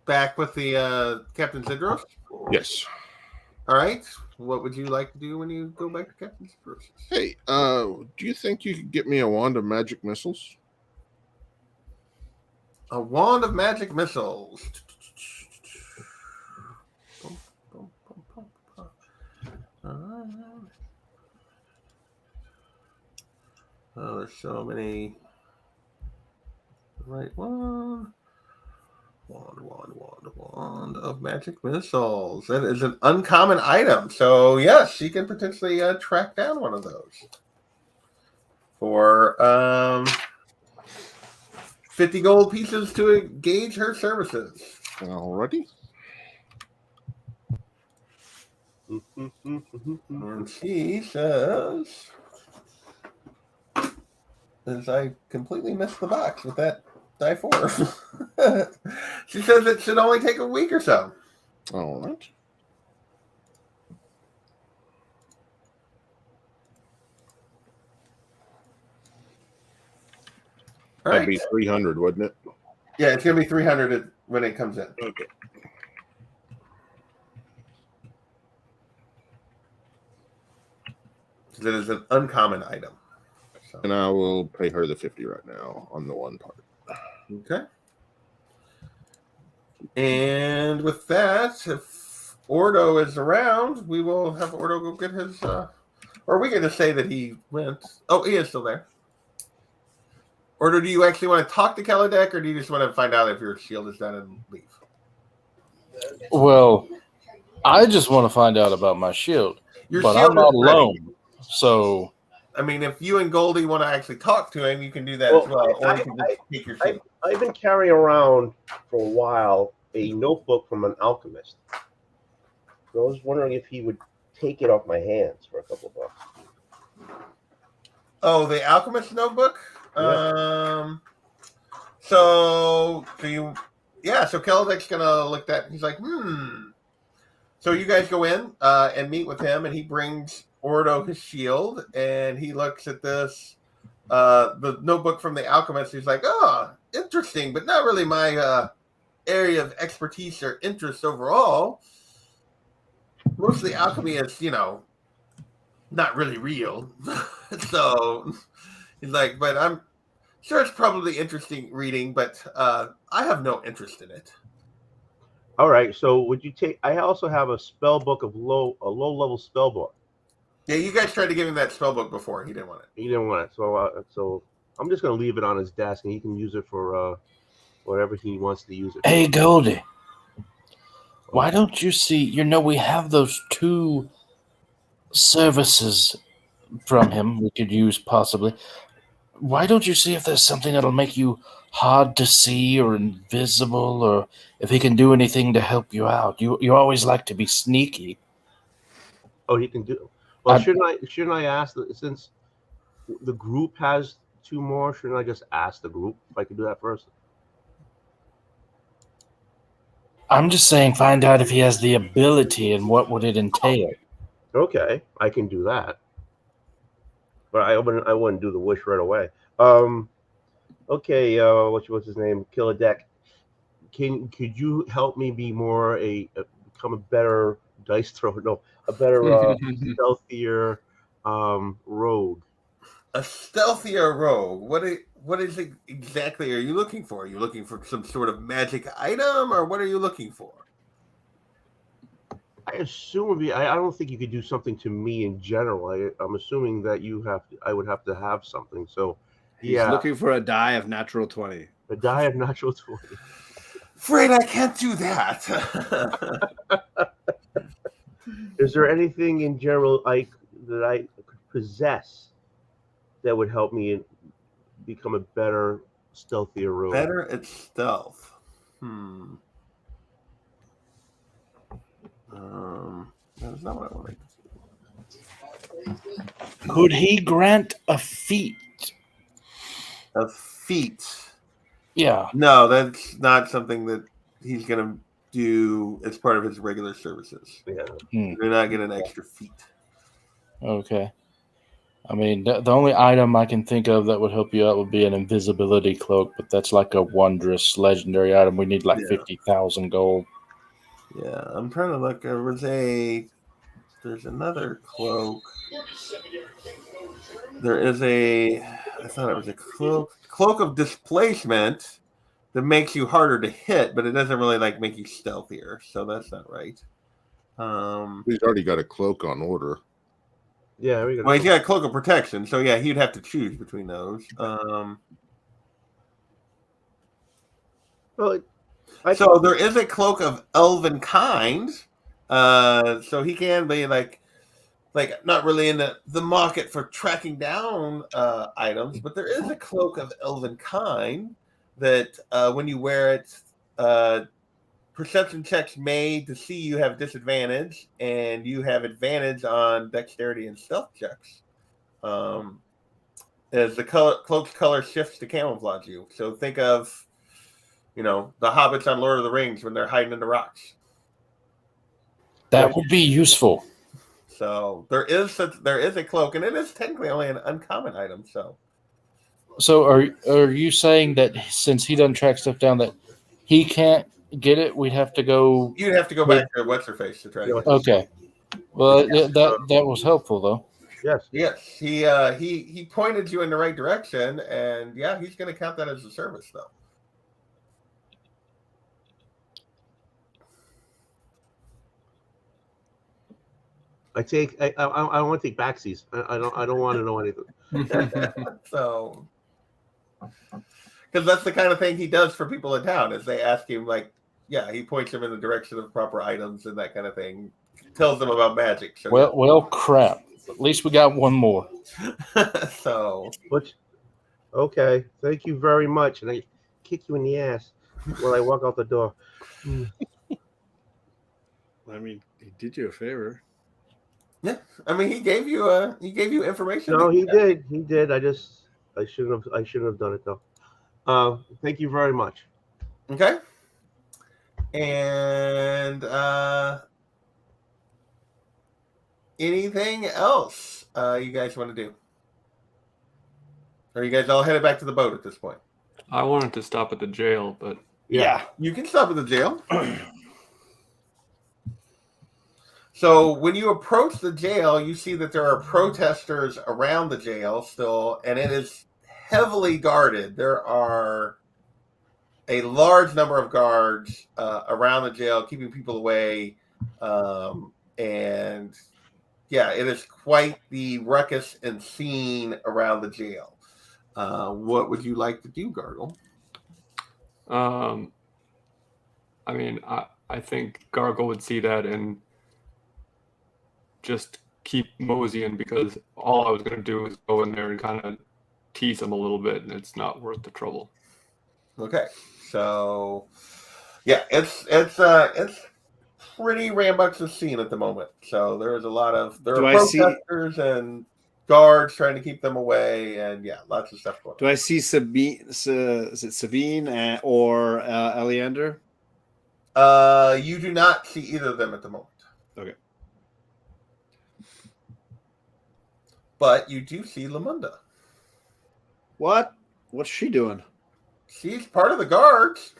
Back with the Captain Zidros? Yes. All right. What would you like to do when you go back to Captain Zidros? Hey, do you think you could get me a wand of magic missiles? A wand of magic missiles. Oh, there's so many. Right one. Wand of magic missiles. That is an uncommon item. So, yes, you can potentially track down one of those for 50 gold pieces to engage her services. Alrighty. And she says, as I completely missed the box with that die 4. She says it should only take a week or so. All right. All That'd right. be 300, wouldn't it? Yeah, it's going to be 300 when it comes in. Okay. Because it is an uncommon item. So. And I will pay her the 50 right now on the one part. Okay. And with that, if Ordo is around, we will have Ordo go get his. Or we can just say that he went. Oh, he is still there. Ordo, do you actually want to talk to Kalodek, or do you just want to find out if your shield is done and leave? Well, I just want to find out about my shield. But I'm not alone. So. I mean, if you and Goldie want to actually talk to him, you can do that as well. Or you can just take your shield. I've been carrying around for a while a notebook from an alchemist. So I was wondering if he would take it off my hands for a couple bucks. Oh, the Alchemist Notebook. Yeah. So Keldek's gonna look at. He's like, So you guys go in and meet with him, and he brings Ordo his shield, and he looks at this the notebook from the Alchemist. He's like, oh, interesting, but not really my area of expertise or interest overall. Mostly alchemy is, not really real. So he's like, but I'm sure it's probably interesting reading, but I have no interest in it. All right. So would you take? I also have a spell book of a low level spell book. Yeah, you guys tried to give him that spell book before. He didn't want it. He didn't want it. So I'm just gonna leave it on his desk, and he can use it for whatever he wants to use it. Hey, Goldie. Why don't you see? We have those 2 services from him we could use possibly. Why don't you see if there's something that'll make you hard to see or invisible, or if he can do anything to help you out? You always like to be sneaky. Oh, he can do. Well, shouldn't I ask since the group has 2 more? Shouldn't I just ask the group if I could do that first? I'm just saying, find out if he has the ability and what would it entail. Okay, I can do that, but I wouldn't do the wish right away. Okay, what's his name? Killer Deck. Could you help me be become a better dice thrower? No, a better stealthier rogue. A stealthier rogue. What is it exactly are you looking for? Are you looking for some sort of magic item, or what are you looking for? I assume would be. I don't think you could do something to me in general. I'm assuming that I would have to have something. So, he's looking for a die of natural 20. A die of natural 20. Afraid I can't do that. Is there anything in general that I could possess that would help me become a better, stealthier rogue? Better at stealth. That's not what I wanted. Could he grant a feat? A feat? Yeah. No, that's not something that he's going to do as part of his regular services. Yeah. You're not getting an extra feat. Okay. I mean, the only item I can think of that would help you out would be an invisibility cloak, but that's like a wondrous legendary item. We need 50,000 gold. Yeah, I'm trying to look. There's another cloak. I thought it was a cloak of displacement that makes you harder to hit, but it doesn't really make you stealthier. So that's not right. He's already got a cloak on order. Yeah, he's got a cloak of protection. So yeah, he'd have to choose between those. So there is a cloak of elven kind. So he can be not really in the market for tracking down items, but there is a cloak of elven kind that when you wear it, perception checks made to see you have disadvantage, and you have advantage on dexterity and stealth checks. As the cloak's color shifts to camouflage you. So think of the hobbits on Lord of the Rings when they're hiding in the rocks. That would be useful. So there is a cloak, and it is technically only an uncommon item. So are you saying that since he doesn't track stuff down, that he can't get it? We'd have to go. You'd have to go back to what's her face to try to get it. Okay. Well, that was helpful though. Yes. He pointed you in the right direction, and he's going to count that as a service though. I want to take backsies. I don't want to know anything. So, because that's the kind of thing he does for people in town, is they ask him he points them in the direction of proper items and that kind of thing. Tells them about magic. So well, crap. At least we got one more. So, okay. Thank you very much, and I kick you in the ass while I walk out the door. I mean, he did you a favor. Yeah, I mean, he gave you information. No, he did. He did. I shouldn't have done it though. Thank you very much. Okay. And anything else you guys want to do? Or are you guys all headed back to the boat at this point? I wanted to stop at the jail, but Yeah. You can stop at the jail. So when you approach the jail, you see that there are protesters around the jail still, and it is heavily guarded. There are a large number of guards around the jail, keeping people away. And yeah, it is quite the ruckus and scene around the jail. What would you like to do, Gargle? I mean, I think Gargle would see that and just keep moseying, because all I was going to do is go in there and kind of tease him a little bit, and it's not worth the trouble. Okay, so yeah, it's pretty rambunctious scene at the moment. So there's a lot of protesters and guards trying to keep them away, and yeah, lots of stuff going on. Do I see Sabine? Is it Sabine or Eleander? You do not see either of them at the moment. Okay. But you do see Lamunda. What? What's she doing? She's part of the guards.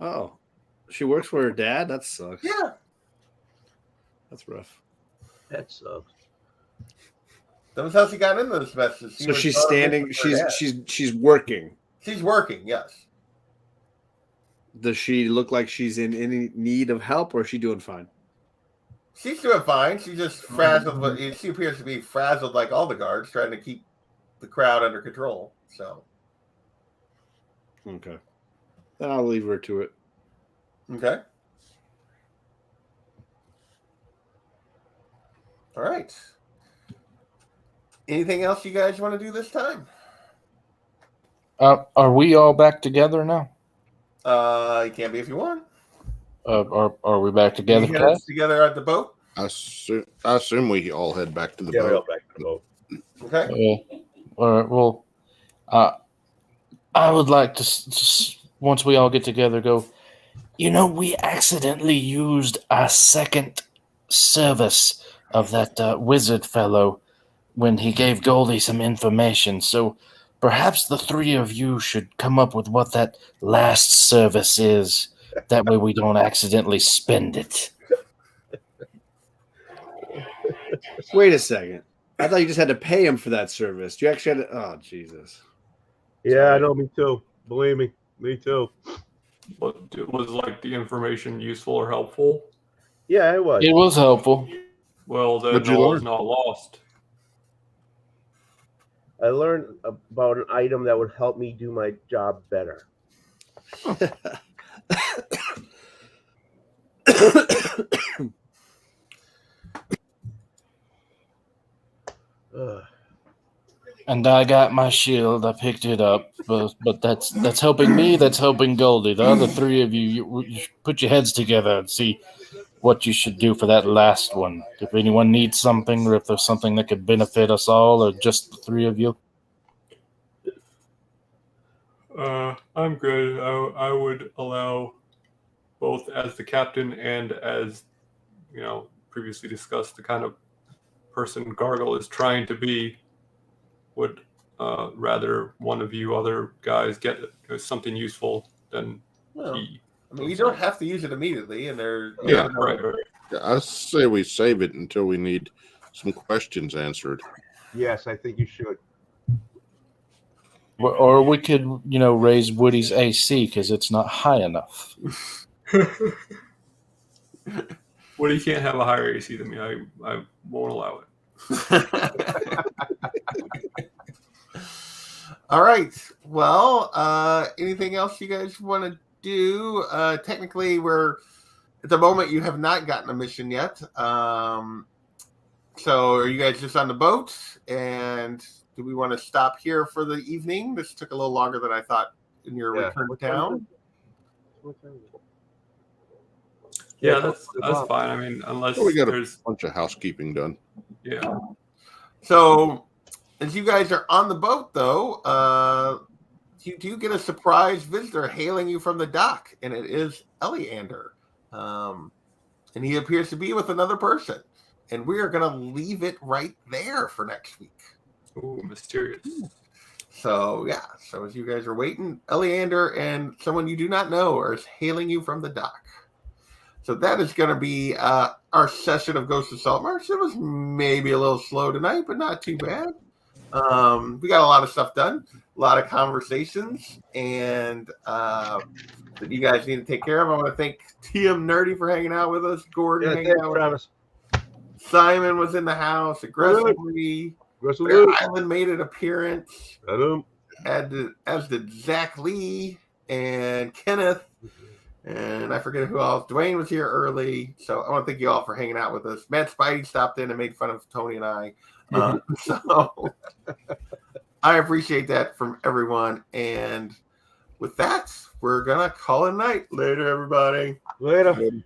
Oh, she works for her dad? That sucks. Yeah. That's rough. That sucks. That was how she got into this mess. So she's standing. She's working. She's working. Yes. Does she look like she's in any need of help, or is she doing fine? She's doing fine. She's just frazzled. She appears to be frazzled like all the guards, trying to keep the crowd under control. So. Okay. Then I'll leave her to it. Okay. All right. Anything else you guys want to do this time? Are we all back together now? You can be if you want. Are we back together? You guys together at the boat? I assume we all head back to the Yeah, we all boat. back to the boat. Okay. All right. Well, I would like to once we all get together, go. You know, we accidentally used a second service of that wizard fellow when he gave Goldie some information. So perhaps the three of you should come up with what that last service is. That way we don't accidentally spend it. Wait a second. I thought you just had to pay him for that service. You actually had to. Oh, Jesus. Yeah, I know. Me too. Believe me. Me too. But was like the information useful or helpful? Yeah, it was. It was helpful. Well, then What'd you all is learn? not lost. I learned about an item that would help me do my job better. And I got my shield. I picked it up, but that's helping me. That's helping Goldie. The other three of you should put your heads together and see what you should do for that last one. If anyone needs something, or if there's something that could benefit us all, or just the three of you. I'm good. I would allow both as the captain and as, previously discussed, the kind of person Gargle is trying to be. Would rather one of you other guys get something useful than he. I mean, you don't have to use it immediately, and there. Yeah, right. I say we save it until we need some questions answered. Yes, I think you should. Or we could, raise Woody's AC because it's not high enough. Woody can't have a higher AC than me. I won't allow it. All right. Well, anything else you guys want to do? Technically, we're at the moment you have not gotten a mission yet. So are you guys just on the boat? And do we want to stop here for the evening? This took a little longer than I thought in your return to town. Yeah, Yeah, that's fine. I mean, unless Well, we got a there's bunch of housekeeping done. yeah. So, as you guys are on the boat, though, you do get a surprise visitor hailing you from the dock, and it is Eleander. And he appears to be with another person. And we are going to leave it right there for next week. Ooh, mysterious. So, yeah. So, as you guys are waiting, Eleander and someone you do not know are hailing you from the dock. So, that is going to be our session of Ghost of Saltmarsh. It was maybe a little slow tonight, but not too bad. We got a lot of stuff done, a lot of conversations, and that you guys need to take care of. I want to thank TM Nerdy for hanging out with us, Gordon hanging out with us. Simon was in the house aggressively. Bear Island made an appearance. As did Zach Lee and Kenneth. And I forget who else. Dwayne was here early. So I want to thank you all for hanging out with us. Matt Spidey stopped in and made fun of Tony and I. So I appreciate that from everyone. And with that, we're going to call it a night. Later, everybody. Later.